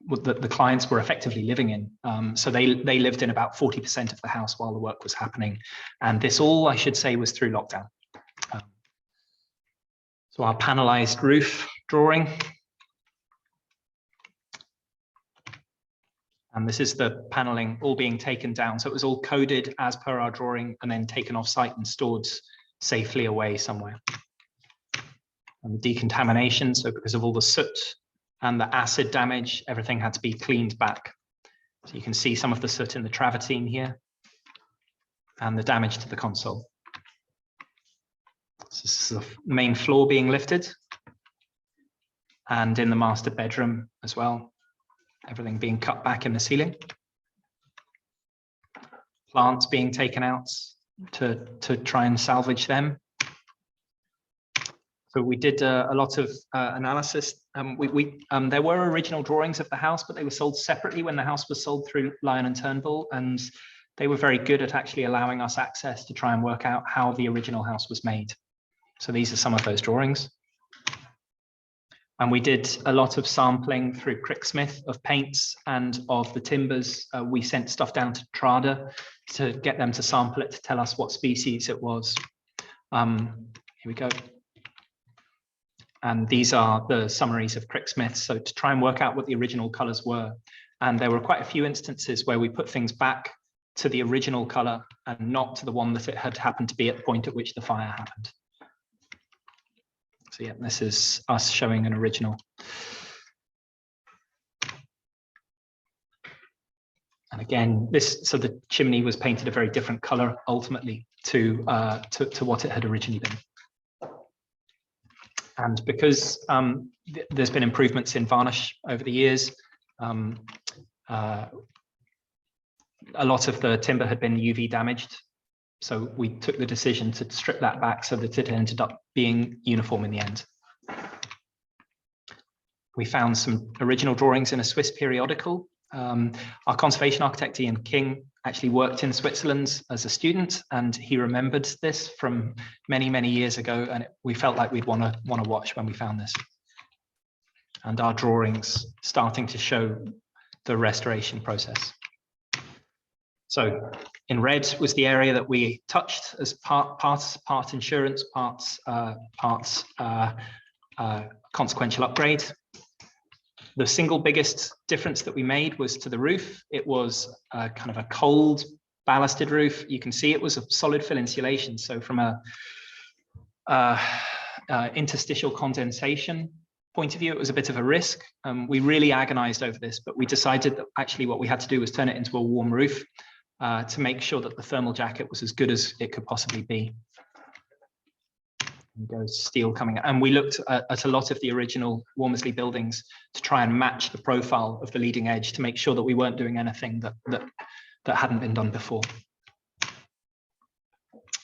the clients were effectively living in. So they lived in about 40% of the house while the work was happening. And this all, I should say, was through lockdown. So our panelized roof drawing. And this is the paneling all being taken down. So it was all coded as per our drawing and then taken off site and stored safely away somewhere. And the decontamination, so because of all the soot and the acid damage, everything had to be cleaned back. So you can see some of the soot in the travertine here and the damage to the console. So this is the main floor being lifted, and in the master bedroom as well, everything being cut back in the ceiling. Plants being taken out to try and salvage them. So we did a lot of analysis. There were original drawings of the house, but they were sold separately when the house was sold through Lyon and Turnbull, and they were very good at actually allowing us access to try and work out how the original house was made. So these are some of those drawings. And we did a lot of sampling through Cricksmith of paints and of the timbers. We sent stuff down to Trada to get them to sample it, to tell us what species it was. Here we go. And these are the summaries of Cricksmith, so to try and work out what the original colors were. And there were quite a few instances where we put things back to the original color and not to the one that it had happened to be at the point at which the fire happened. So yeah, this is us showing an original. And again, so the chimney was painted a very different color ultimately to what it had originally been. And because there's been improvements in varnish over the years, a lot of the timber had been UV damaged. So we took the decision to strip that back so that it ended up being uniform in the end. We found some original drawings in a Swiss periodical. Our conservation architect, Ian King, actually worked in Switzerland as a student, and he remembered this from many, many years ago, and we felt like we'd want to watch when we found this. And our drawings starting to show the restoration process. So in red was the area that we touched as part insurance, parts consequential upgrade. The single biggest difference that we made was to the roof. It was kind of a cold ballasted roof. You can see it was a solid fill insulation. So from a interstitial condensation point of view, it was a bit of a risk. We really agonized over this, but we decided that actually what we had to do was turn it into a warm roof to make sure that the thermal jacket was as good as it could possibly be. And goes steel coming out. And we looked at a lot of the original Womersley buildings to try and match the profile of the leading edge to make sure that we weren't doing anything that hadn't been done before.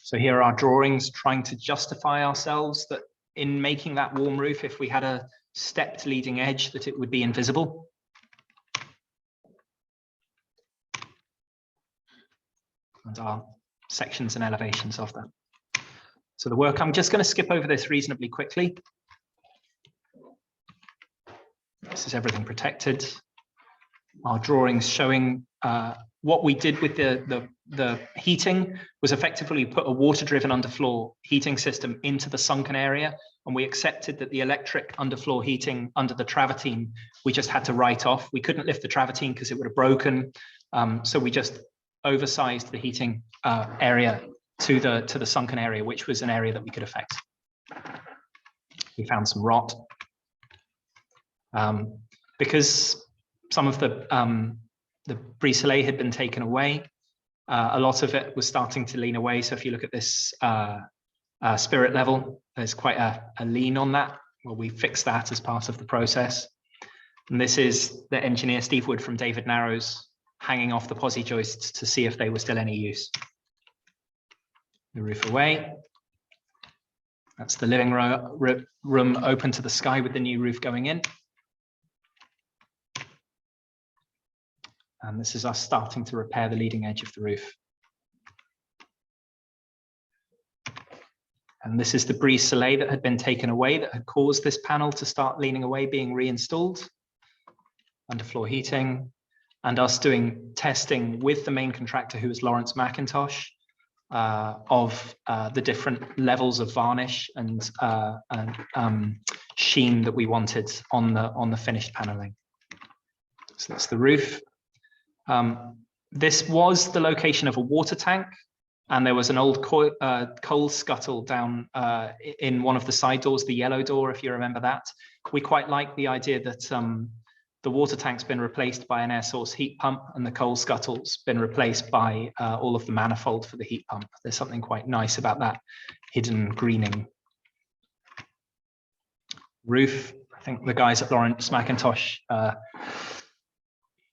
So here are our drawings trying to justify ourselves that in making that warm roof, if we had a stepped leading edge, that it would be invisible. And our sections and elevations of that. So the work, I'm just going to skip over this reasonably quickly. This is everything protected. Our drawings showing what we did with the heating was effectively put a water-driven underfloor heating system into the sunken area, and we accepted that the electric underfloor heating under the travertine, we just had to write off. We couldn't lift the travertine because it would have broken, so we just oversized the heating area to the sunken area, which was an area that we could affect. We found some rot because some of the brise-soleil had been taken away. A lot of it was starting to lean away. So if you look at this spirit level, there's quite a lean on that. Well, we fixed that as part of the process. And this is the engineer Steve Wood from David Narrows hanging off the posi joists to see if they were still any use. The roof away. That's the living room open to the sky with the new roof going in. And this is us starting to repair the leading edge of the roof. And this is the brise-soleil that had been taken away that had caused this panel to start leaning away, being reinstalled. Underfloor heating, and us doing testing with the main contractor, who was Lawrence McIntosh, of the different levels of varnish and sheen that we wanted on the finished paneling. So that's the roof. This was the location of a water tank, and there was an old coal scuttle down in one of the side doors, the yellow door, if you remember that. We quite like the idea that the water tank's been replaced by an air source heat pump, and the coal scuttle's been replaced by all of the manifold for the heat pump. There's something quite nice about that hidden greening. Roof, I think the guys at Lawrence Mackintosh,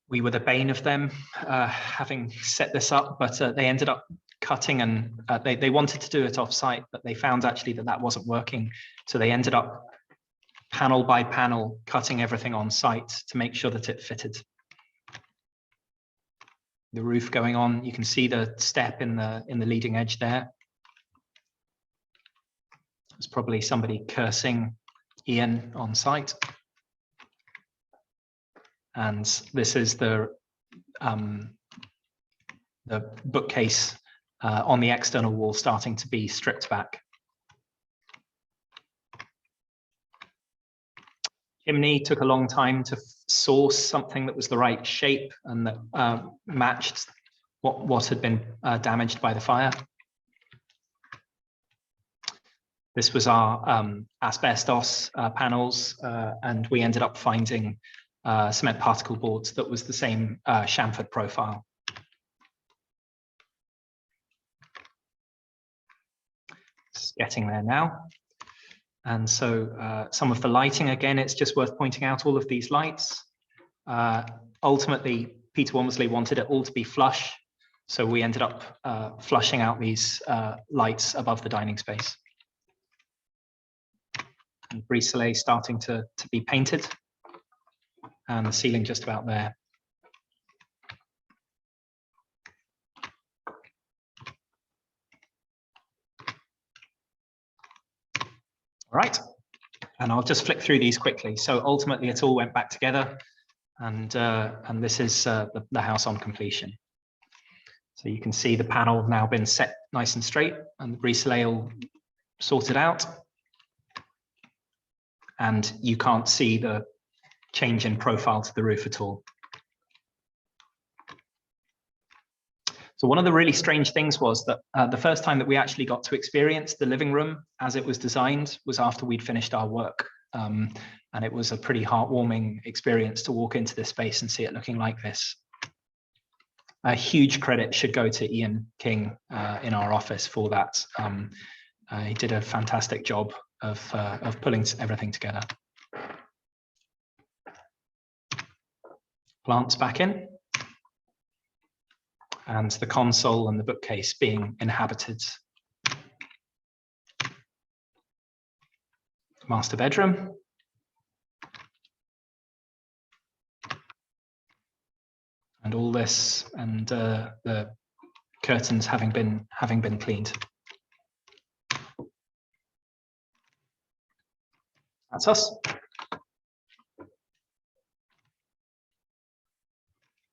we were the bane of them having set this up, but they ended up cutting, and they wanted to do it off site, but they found actually that wasn't working. So they ended up panel by panel cutting everything on site to make sure that it fitted. The roof going on, you can see the step in the leading edge there. It's probably somebody cursing Ian on site. And this is the bookcase on the external wall starting to be stripped back. Chimney took a long time to source something that was the right shape and that matched what had been damaged by the fire. This was our asbestos panels, and we ended up finding cement particle boards that was the same chamfered profile. It's getting there now. And so some of the lighting, again, it's just worth pointing out all of these lights. Ultimately, Peter Womersley wanted it all to be flush. So we ended up flushing out these lights above the dining space. And brise-soleil starting to be painted. And the ceiling just about there. All right, and I'll just flick through these quickly. So ultimately, it all went back together, and this is the house on completion. So you can see the panel now been set nice and straight, and the brise-soleil sorted out, and you can't see the change in profile to the roof at all. So one of the really strange things was that the first time that we actually got to experience the living room as it was designed was after we'd finished our work. And it was a pretty heartwarming experience to walk into this space and see it looking like this. A huge credit should go to Ian King in our office for that. He did a fantastic job of pulling everything together. Plants back in. And the console and the bookcase being inhabited. Master bedroom. And all this, and the curtains having been cleaned. That's us.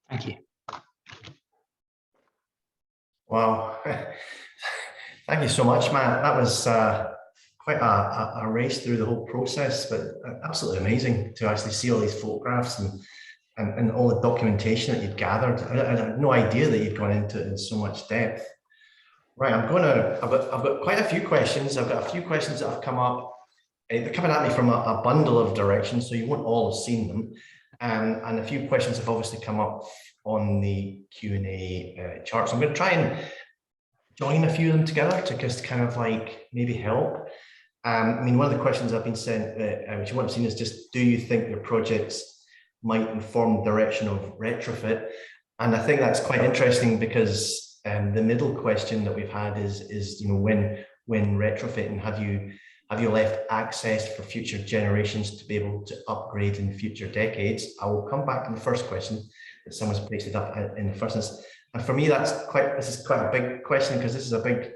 Thank you. Wow. Thank you so much, Matt. That was quite a race through the whole process, but absolutely amazing to actually see all these photographs and all the documentation that you'd gathered. I had no idea that you'd gone into it in so much depth. Right, I've got quite a few questions. I've got a few questions that have come up. They're coming at me from a bundle of directions, so you won't all have seen them. And a few questions have obviously come up on the Q&A chart. So I'm going to try and join a few of them together to just kind of like maybe help. I mean, one of the questions I've been sent, which you won't have seen, is just, do you think your projects might inform the direction of retrofit? And I think that's quite interesting because the middle question that we've had is you know, when retrofitting, have you left access for future generations to be able to upgrade in future decades? I will come back to the first question that someone's placed it up in the first instance. And for me, this is quite a big question, because this is a big,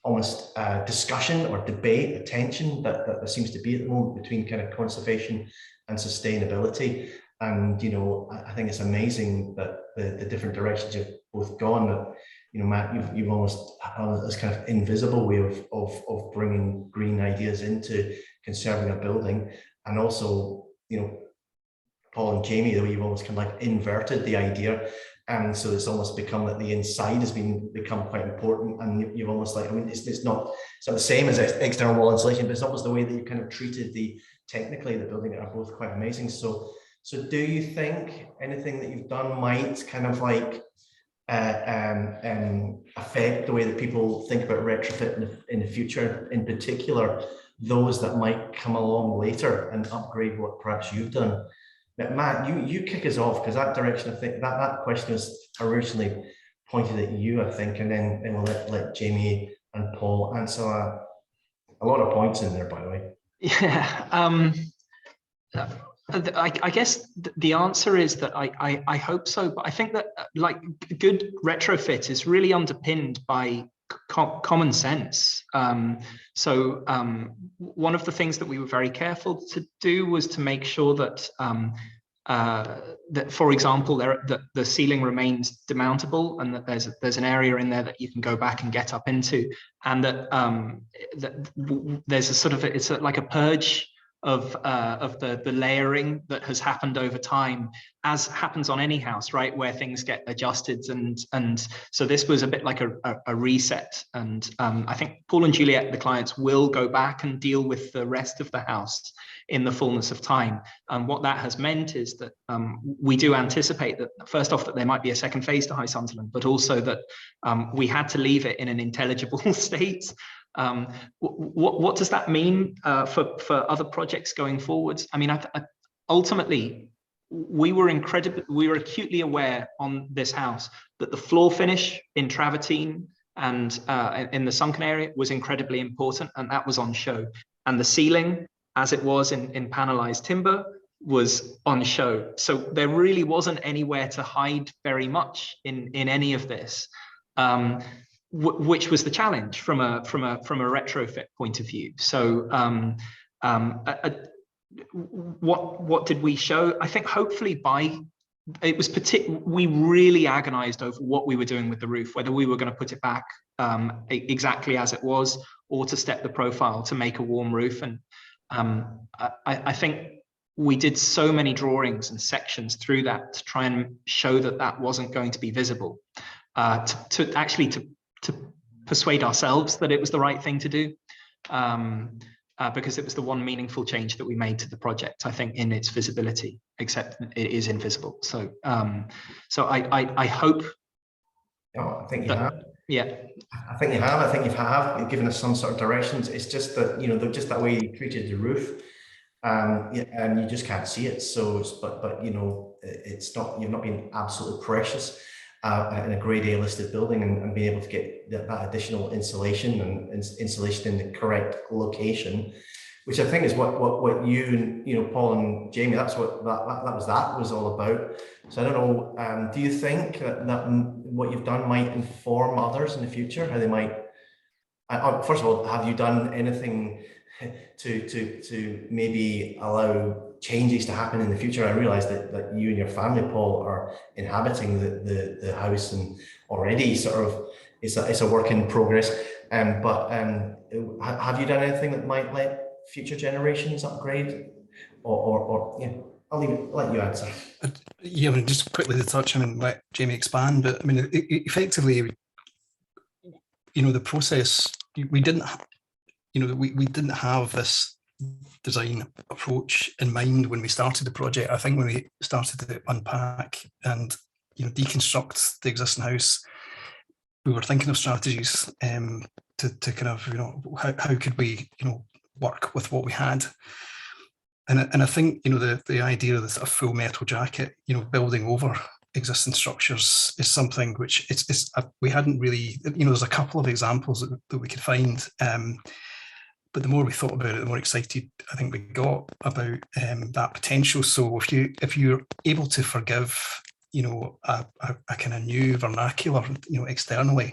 almost discussion or debate, a tension that there seems to be at the moment between kind of conservation and sustainability. And, you know, I think it's amazing that the different directions you've both gone, that, you know, Matt, you've almost had this kind of invisible way of bringing green ideas into conserving a building. And also, you know, Paul and Jamie, the way you've almost kind of like inverted the idea. And so it's almost become that the inside has become quite important. And you've almost like, I mean, it's not the same as external wall insulation, but it's almost the way that you kind of treated technically the building are both quite amazing. So So do you think anything that you've done might kind of like affect the way that people think about retrofit in the future, in particular, those that might come along later and upgrade what perhaps you've done? But Matt, you kick us off, because that direction, I think that question was originally pointed at you, I think, and then we'll let Jamie and Paul answer a lot of points in there, by the way. Yeah. I guess the answer is that I hope so, but I think that like good retrofit is really underpinned by common sense. One of the things that we were very careful to do was to make sure that that, for example, the ceiling remains demountable, and that there's an area in there that you can go back and get up into, and that there's a sort of it's like a purge of the layering that has happened over time, as happens on any house, right, where things get adjusted, and so this was a bit like a reset. And I think Paul and Juliet, the clients, will go back and deal with the rest of the house in the fullness of time. And what that has meant is that we do anticipate that, first off, that there might be a second phase to High Sunderland, but also that we had to leave it in an intelligible state. What does that mean for other projects going forwards? I mean, ultimately, we were acutely aware on this house that the floor finish in travertine and in the sunken area was incredibly important, and that was on show. And the ceiling, as it was in panelized timber, was on show. So there really wasn't anywhere to hide very much in any of this. Which was the challenge from a retrofit point of view. So what did we show? I think hopefully we really agonized over what we were doing with the roof, whether we were going to put it back exactly as it was, or to step the profile to make a warm roof. And I think we did so many drawings and sections through that to try and show that that wasn't going to be visible, to persuade ourselves that it was the right thing to do, because it was the one meaningful change that we made to the project, I think, in its visibility, except it is invisible. So I hope. Oh, I think you have. Yeah. I think you have. I think you've given us some sort of directions. It's just that, just that way you treated the roof, and you just can't see it. So, but it's not, you've not been absolutely precious in a Grade A listed building, and being able to get that additional insulation and insulation in the correct location, which I think is what you and Paul and Jamie, that's what that was all about. So I don't know, do you think that what you've done might inform others in the future, how they might? First of all, have you done anything to maybe allow changes to happen in the future? I realize that you and your family, Paul, are inhabiting the house, and already sort of it's a work in progress. But have you done anything that might let future generations upgrade, or I'll let you answer. Yeah, I mean, just quickly to touch and let Jamie expand, but I mean, effectively, the process, we didn't, we didn't have this design approach in mind when we started the project. I think when we started to unpack and deconstruct the existing house, we were thinking of strategies to kind of how could we work with what we had. And I think the idea of this sort of full metal jacket, building over existing structures is something which it's we hadn't really, there's a couple of examples that we could find, but the more we thought about it, the more excited I think we got about that potential. So if you're able to forgive a kind of new vernacular externally,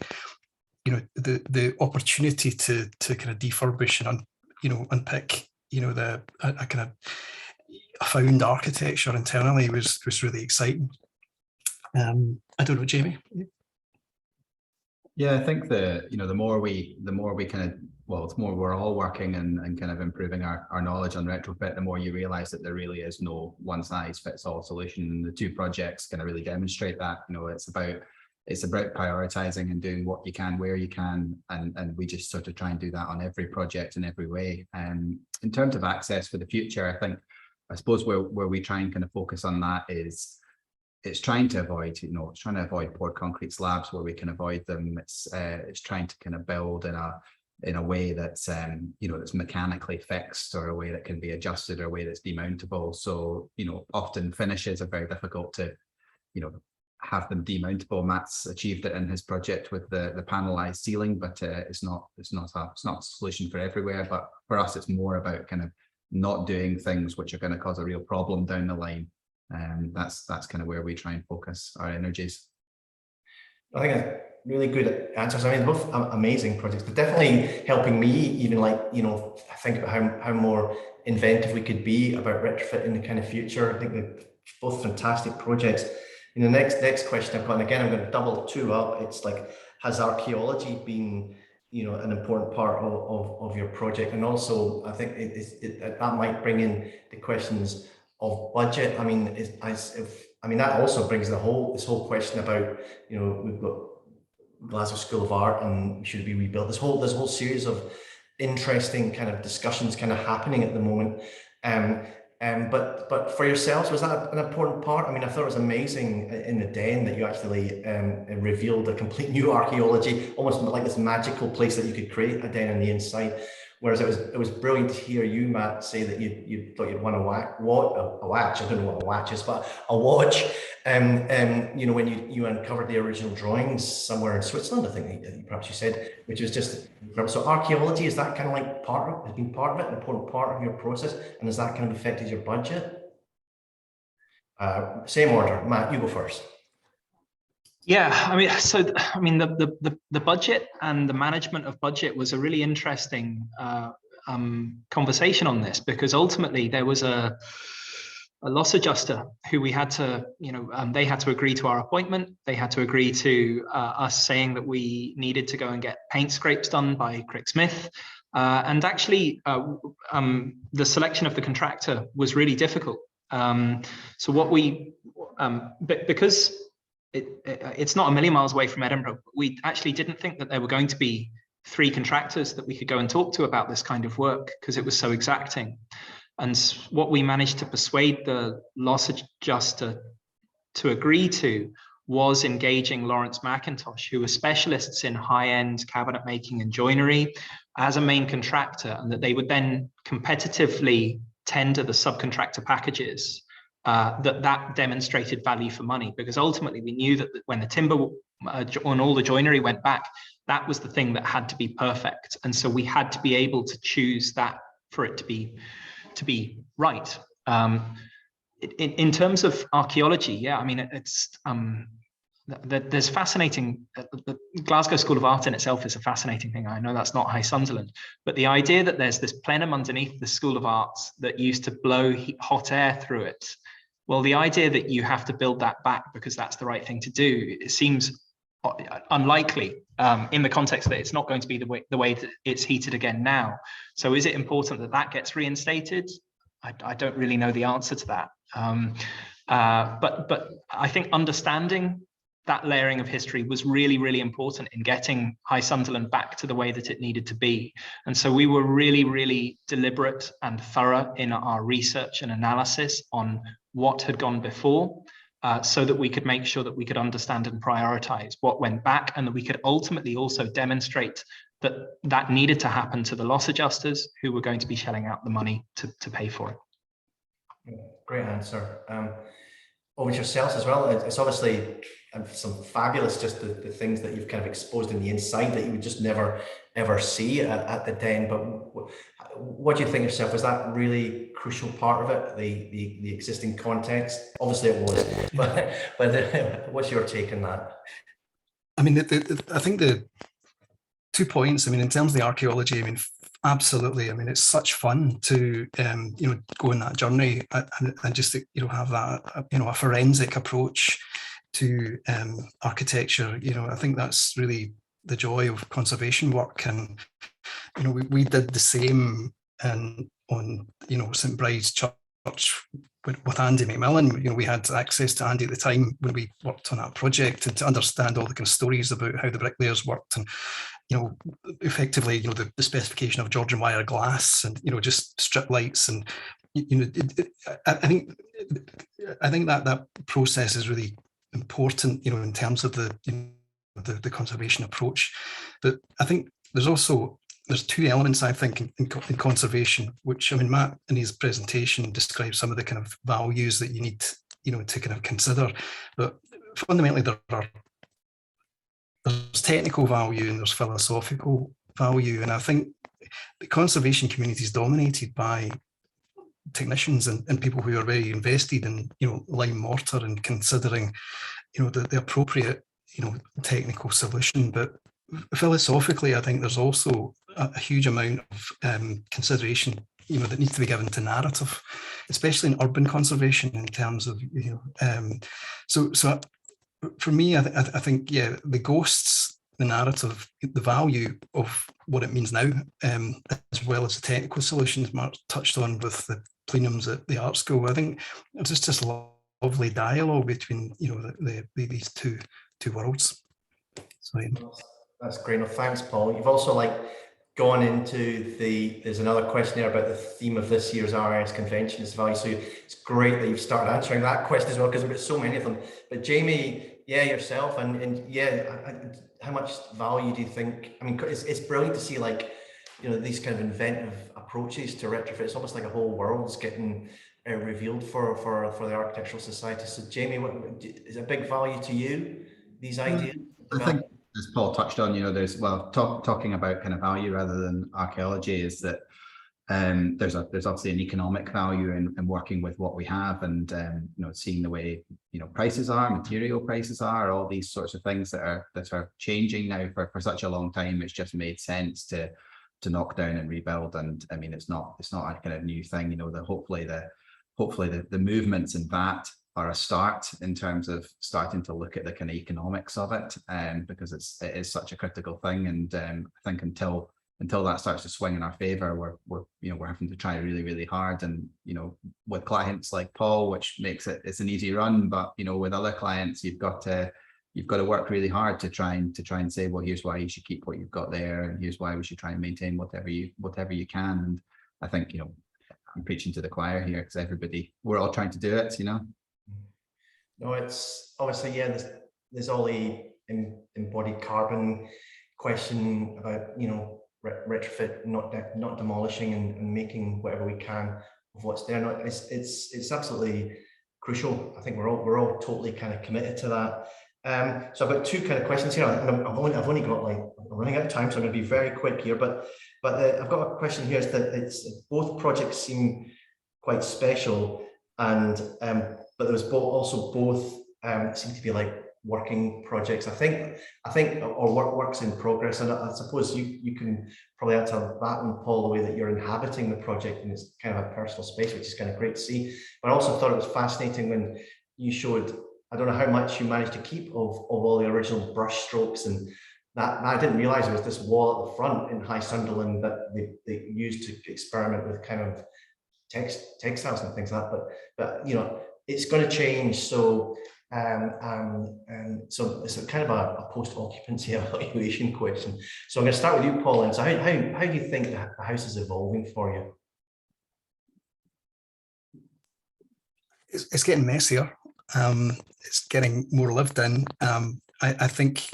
the opportunity to kind of defurbish and unpick the kind of found architecture internally was really exciting. I don't know, Jamie. Yeah, I think the more we kind of, well, it's more we're all working and kind of improving our knowledge on retrofit, the more you realize that there really is no one size fits all solution. And the two projects kind of really demonstrate that. It's about prioritizing and doing what you can where you can, and we just sort of try and do that on every project in every way. In terms of access for the future, I think I suppose where we try and kind of focus on that is it's trying to avoid, it's trying to avoid poured concrete slabs where we can avoid them. It's trying to kind of build in a way that's that's mechanically fixed, or a way that can be adjusted, or a way that's demountable. So often finishes are very difficult to have them demountable. Matt's achieved it in his project with the panelized ceiling, but it's not a solution for everywhere. But for us, it's more about kind of not doing things which are going to cause a real problem down the line. And that's kind of where we try and focus our energies. I think that's really good answers. I mean, both amazing projects, but definitely helping me even think about how more inventive we could be about retrofit in the kind of future. I think they're both fantastic projects. And the next question I've got, and again, I'm going to double two up. It's like, has archaeology been an important part of your project? And also, I think that might bring in the questions of budget. I mean, that also brings this whole question about, we've got Glasgow School of Art and should be rebuilt. There's a whole series of interesting kind of discussions kind of happening at the moment. But for yourselves, was that an important part? I mean, I thought it was amazing in the den that you actually revealed a complete new archaeology, almost like this magical place that you could create a den on the inside. Whereas it was brilliant to hear you, Matt, say that you thought you'd won a watch. I don't know what a watch is, but a watch. When you uncovered the original drawings somewhere in Switzerland, I think perhaps you said, which was just incredible. So archaeology, is that kind of like has been part of it, an important part of your process, and has that kind of affected your budget? Same order, Matt, you go first. Yeah, the budget and the management of budget was a really interesting conversation on this, because ultimately there was a loss adjuster who we had to, they had to agree to our appointment. They had to agree to us saying that we needed to go and get paint scrapes done by Crick Smith. And actually, the selection of the contractor was really difficult. So what because it's not a million miles away from Edinburgh, we actually didn't think that there were going to be 3 contractors that we could go and talk to about this kind of work, because it was so exacting. And what we managed to persuade the loss adjuster to agree to was engaging Lawrence McIntosh, who were specialists in high-end cabinet making and joinery, as a main contractor, and that they would then competitively tender the subcontractor packages. That demonstrated value for money, because ultimately we knew that when the timber on all the joinery went back, that was the thing that had to be perfect. And so we had to be able to choose that for it to be right. In terms of archaeology, yeah, I mean, there's fascinating, the Glasgow School of Art in itself is a fascinating thing. I know that's not High Sunderland, but the idea that there's this plenum underneath the School of Arts that used to blow hot air through it. Well, the idea that you have to build that back because that's the right thing to do, it seems unlikely in the context that it's not going to be the way that it's heated again now. So is it important that that gets reinstated? I don't really know the answer to that. But I think understanding that layering of history was really, really important in getting High Sunderland back to the way that it needed to be. And so we were really, really deliberate and thorough in our research and analysis on what had gone before, so that we could make sure that we could understand and prioritize what went back, and that we could ultimately also demonstrate that that needed to happen to the loss adjusters who were going to be shelling out the money to pay for it. Great answer. Over to yourselves as well. It's obviously some fabulous, just the things that you've kind of exposed in the inside that you would just never ever see at the den. But what do you think yourself? Was that really crucial part of it? The existing context? Obviously it was, but what's your take on that? I mean, I think the 2 points. I mean, in terms of the archaeology, I mean, absolutely. I mean, it's such fun to go on that journey and just to, have that a forensic approach to architecture. I think that's really the joy of conservation work. And we did the same on St Bride's Church with Andy McMillan. We had access to Andy at the time when we worked on that project, and to understand all the kind of stories about how the bricklayers worked, and effectively the specification of Georgian wire glass, and just strip lights, and I think that process is really important, in terms of the conservation approach. But I think there's two elements, I think, in conservation, which, I mean, Matt in his presentation describes some of the kind of values that you need, to kind of consider. But fundamentally, there's technical value and there's philosophical value. And I think the conservation community is dominated by technicians and people who are very invested in, lime mortar and considering, the appropriate, technical solution. But philosophically, I think there's also a huge amount of consideration, that needs to be given to narrative, especially in urban conservation, in terms of, so for me, I think, the ghosts, the narrative, the value of what it means now, as well as the technical solutions Mark touched on with the plenums at the art school. I think it's just lovely dialogue between, these two worlds. So that's great. No, thanks, Paul. You've also gone into there's another question there about the theme of this year's RIAS convention is value. So it's great that you've started answering that question as well, because we've got so many of them. But Jamie, yourself, and how much value do you think? I mean, it's brilliant to see these kind of inventive approaches to retrofit. It's almost like a whole world's getting revealed for the Architectural Society. So Jamie, what is a big value to you, these ideas? I think, as Paul touched on, there's, talking about kind of value rather than archaeology, is that there's obviously an economic value in working with what we have, and seeing the way prices are, material prices are, all these sorts of things that are changing now for such a long time. It's just made sense to knock down and rebuild. And I mean, it's not a kind of new thing. Hopefully the movements in that are a start in terms of starting to look at the kind of economics of it, because it is such a critical thing. And I think until that starts to swing in our favor, we're having to try really, really hard. And with clients like Paul, which makes it's an easy run, but with other clients, you've got to work really hard to try and say, well, here's why you should keep what you've got there, and here's why we should try and maintain whatever you can. And I think I'm preaching to the choir here, because we're all trying to do it. No, it's obviously, there's all the embodied carbon question about retrofit, not demolishing, and making whatever we can of what's there. No, it's absolutely crucial. I think we're all totally kind of committed to that. So I've got two kind of questions here. I've only got I'm running out of time, so I'm going to be very quick here. But I've got a question here. Is that both projects seem quite special, and but there was both seem to be working projects. I think or works in progress. And I suppose you can probably answer that one, Paul, the way that you're inhabiting the project, and it's kind of a personal space, which is kind of great to see. But I also thought it was fascinating when you showed, I don't know how much you managed to keep of all the original brush strokes, and that I didn't realize there was this wall at the front in High Sunderland that they used to experiment with kind of textiles and things like that. But it's going to change. So so it's kind of a post-occupancy evaluation question. So I'm going to start with you, Paul. And so how do you think the house is evolving for you? It's getting messier. It's getting more lived in. I think,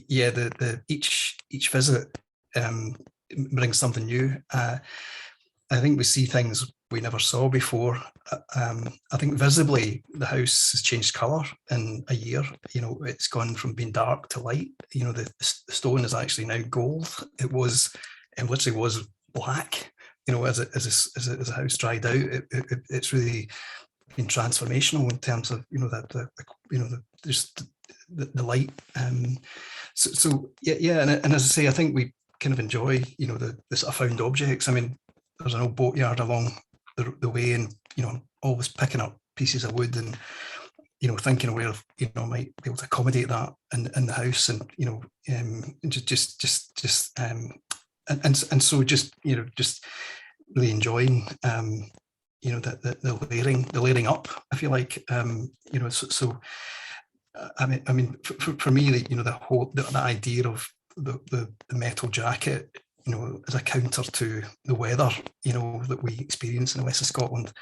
each visit brings something new. I think we see things we never saw before. I think visibly the house has changed colour in a year. It's gone from being dark to light. The stone is actually now gold. It literally was black. As the house dried out, it's really been transformational in terms of just the light. So and as I say, I think we kind of enjoy the sort of found objects. I mean, there's an old boatyard along the way, and always picking up pieces of wood and thinking where might be able to accommodate that in the house, and and so just really enjoying the layering up, I feel like. So I mean for me, the idea of the metal jacket as a counter to the weather, that we experience in the west of Scotland,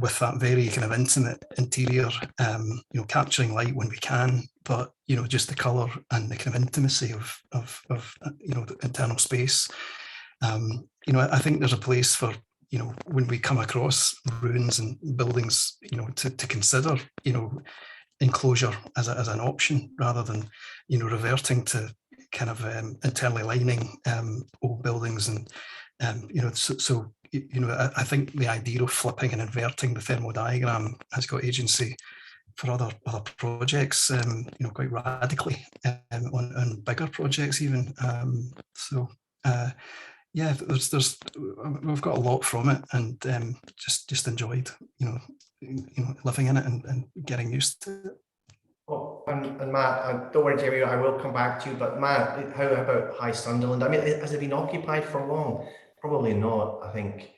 with that very kind of intimate interior, capturing light when we can, but just the colour and the kind of intimacy of the internal space. I think there's a place for when we come across ruins and buildings, to consider enclosure as an option, rather than reverting to kind of internally lining old buildings. And I think the idea of flipping and inverting the thermodiagram has got agency for other projects, quite radically, on bigger projects even. Yeah, we've got a lot from it, and just enjoyed living in it and getting used to it. Oh, and Matt, don't worry, Jamie, I will come back to you. But Matt, how about High Sunderland? I mean, has it been occupied for long? Probably not. I think.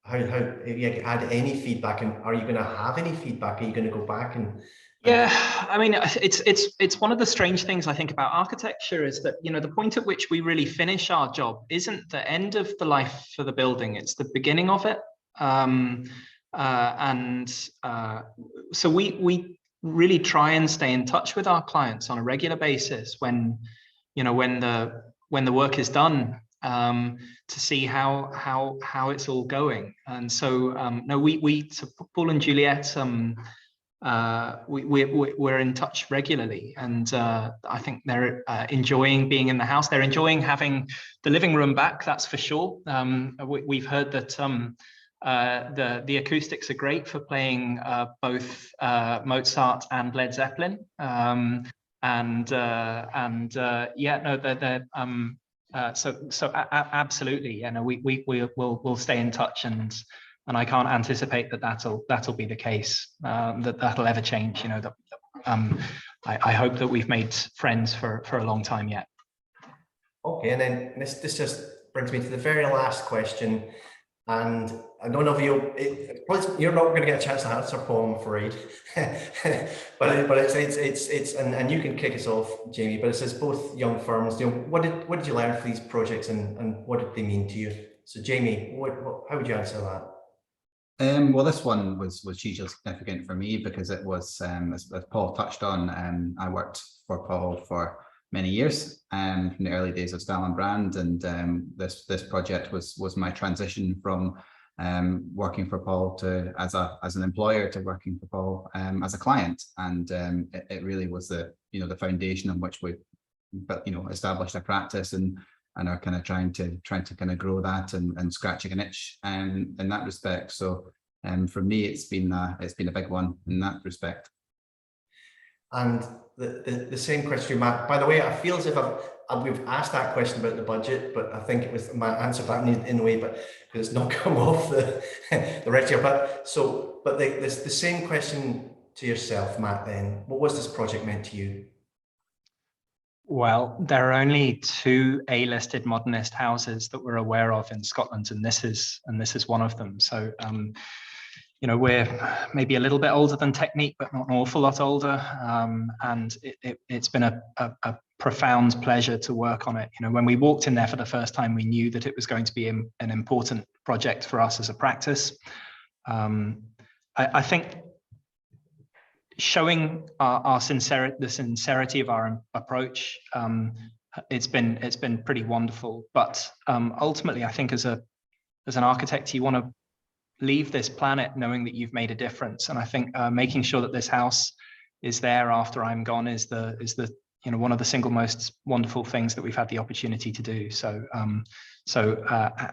How have you had any feedback, and are you going to have any feedback? Are you going to go back and? Yeah, I mean, it's one of the strange things I think about architecture is that the point at which we really finish our job isn't the end of the life for the building; it's the beginning of it. So we really try and stay in touch with our clients on a regular basis when the work is done, to see how it's all going. And so so Paul and Juliet, we're in touch regularly, and I think they're enjoying being in the house. They're enjoying having the living room back, that's for sure. We've heard that the acoustics are great for playing both Mozart and Led Zeppelin. Absolutely, we'll stay in touch, and I can't anticipate that'll be the case, that'll ever change. I hope that we've made friends for a long time yet. Okay, and then this just brings me to the very last question, and I don't know if you're not going to get a chance to answer, Paul, I'm afraid. but it's and you can kick us off, Jamie. But it says both young firms. What did you learn from these projects, and what did they mean to you? So, Jamie, how would you answer that? Well, this one was hugely significant for me because it was, as Paul touched on, I worked for Paul for many years, from the early days of Style and Brand, and this project was my transition from working for Paul to as an employer to working for Paul as a client, and it really was the foundation on which we established a practice and are kind of trying to kind of grow that and scratching an itch in that respect. So for me, it's been a big one in that respect. And the same question, Matt. By the way, I feel as if we've asked that question about the budget, but I think it was my answer back in a way, but because it's not come off the register. But the same question to yourself, Matt. Then, what was this project meant to you? Well, there are only 2 A-listed modernist houses that we're aware of in Scotland, and this is one of them. So, we're maybe a little bit older than Technique, but not an awful lot older. And it's been a profound pleasure to work on it. When we walked in there for the first time, we knew that it was going to be an important project for us as a practice. I think showing the sincerity of our approach, it's been pretty wonderful. But ultimately, I think as an architect, you want to leave this planet knowing that you've made a difference. And I think making sure that this house is there after I'm gone is one of the single most wonderful things that we've had the opportunity to do. So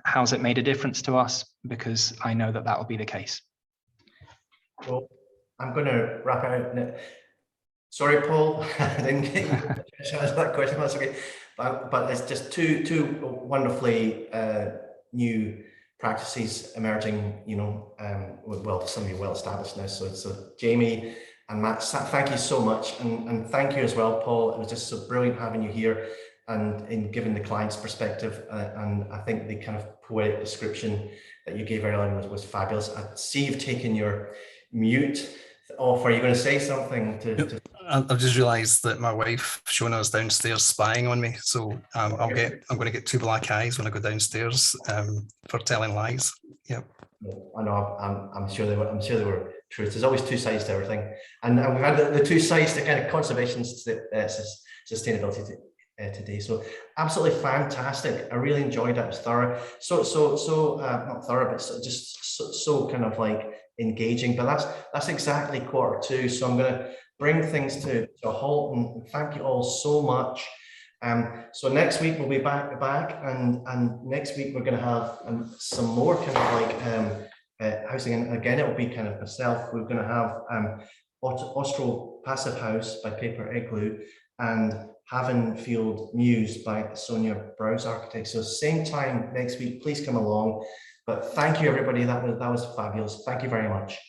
how's it made a difference to us? Because I know that will be the case. Well, I'm going to wrap it out. Sorry, Paul, I didn't get you to answer that question. That's okay. But it's just two wonderfully new practices emerging. Well, somebody well established now. So Jamie and Matt, thank you so much, and thank you as well, Paul. It was just so brilliant having you here, and in giving the client's perspective. And I think the kind of poetic description that you gave earlier was fabulous. I see you've taken your mute off. Are you going to say something to I've just realised that my wife Shona is downstairs spying on me, so I'm going to get 2 black eyes when I go downstairs for telling lies. Yep. I know. I'm sure they were. I'm sure they were truth. There's always 2 sides to everything, and we've had the 2 sides to kind of conservation, sustainability today. So absolutely fantastic. I really enjoyed it. It was thorough. So not thorough, but so kind of like engaging. But that's exactly 1/4 to. So I'm going to bring things to a halt, and thank you all so much. So next week we'll be back, and next week we're going to have some more kind of like housing, and again it will be kind of myself. We're going to have Austro Passive House by Paper Igloo and Havenfield Muse by Sonia Browse Architects. So same time next week, please come along. But thank you everybody, that was fabulous. Thank you very much.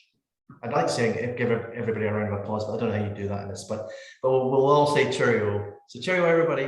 I'd like to say give everybody a round of applause, but I don't know how you do that in this, but we'll all say cheerio. So cheerio everybody.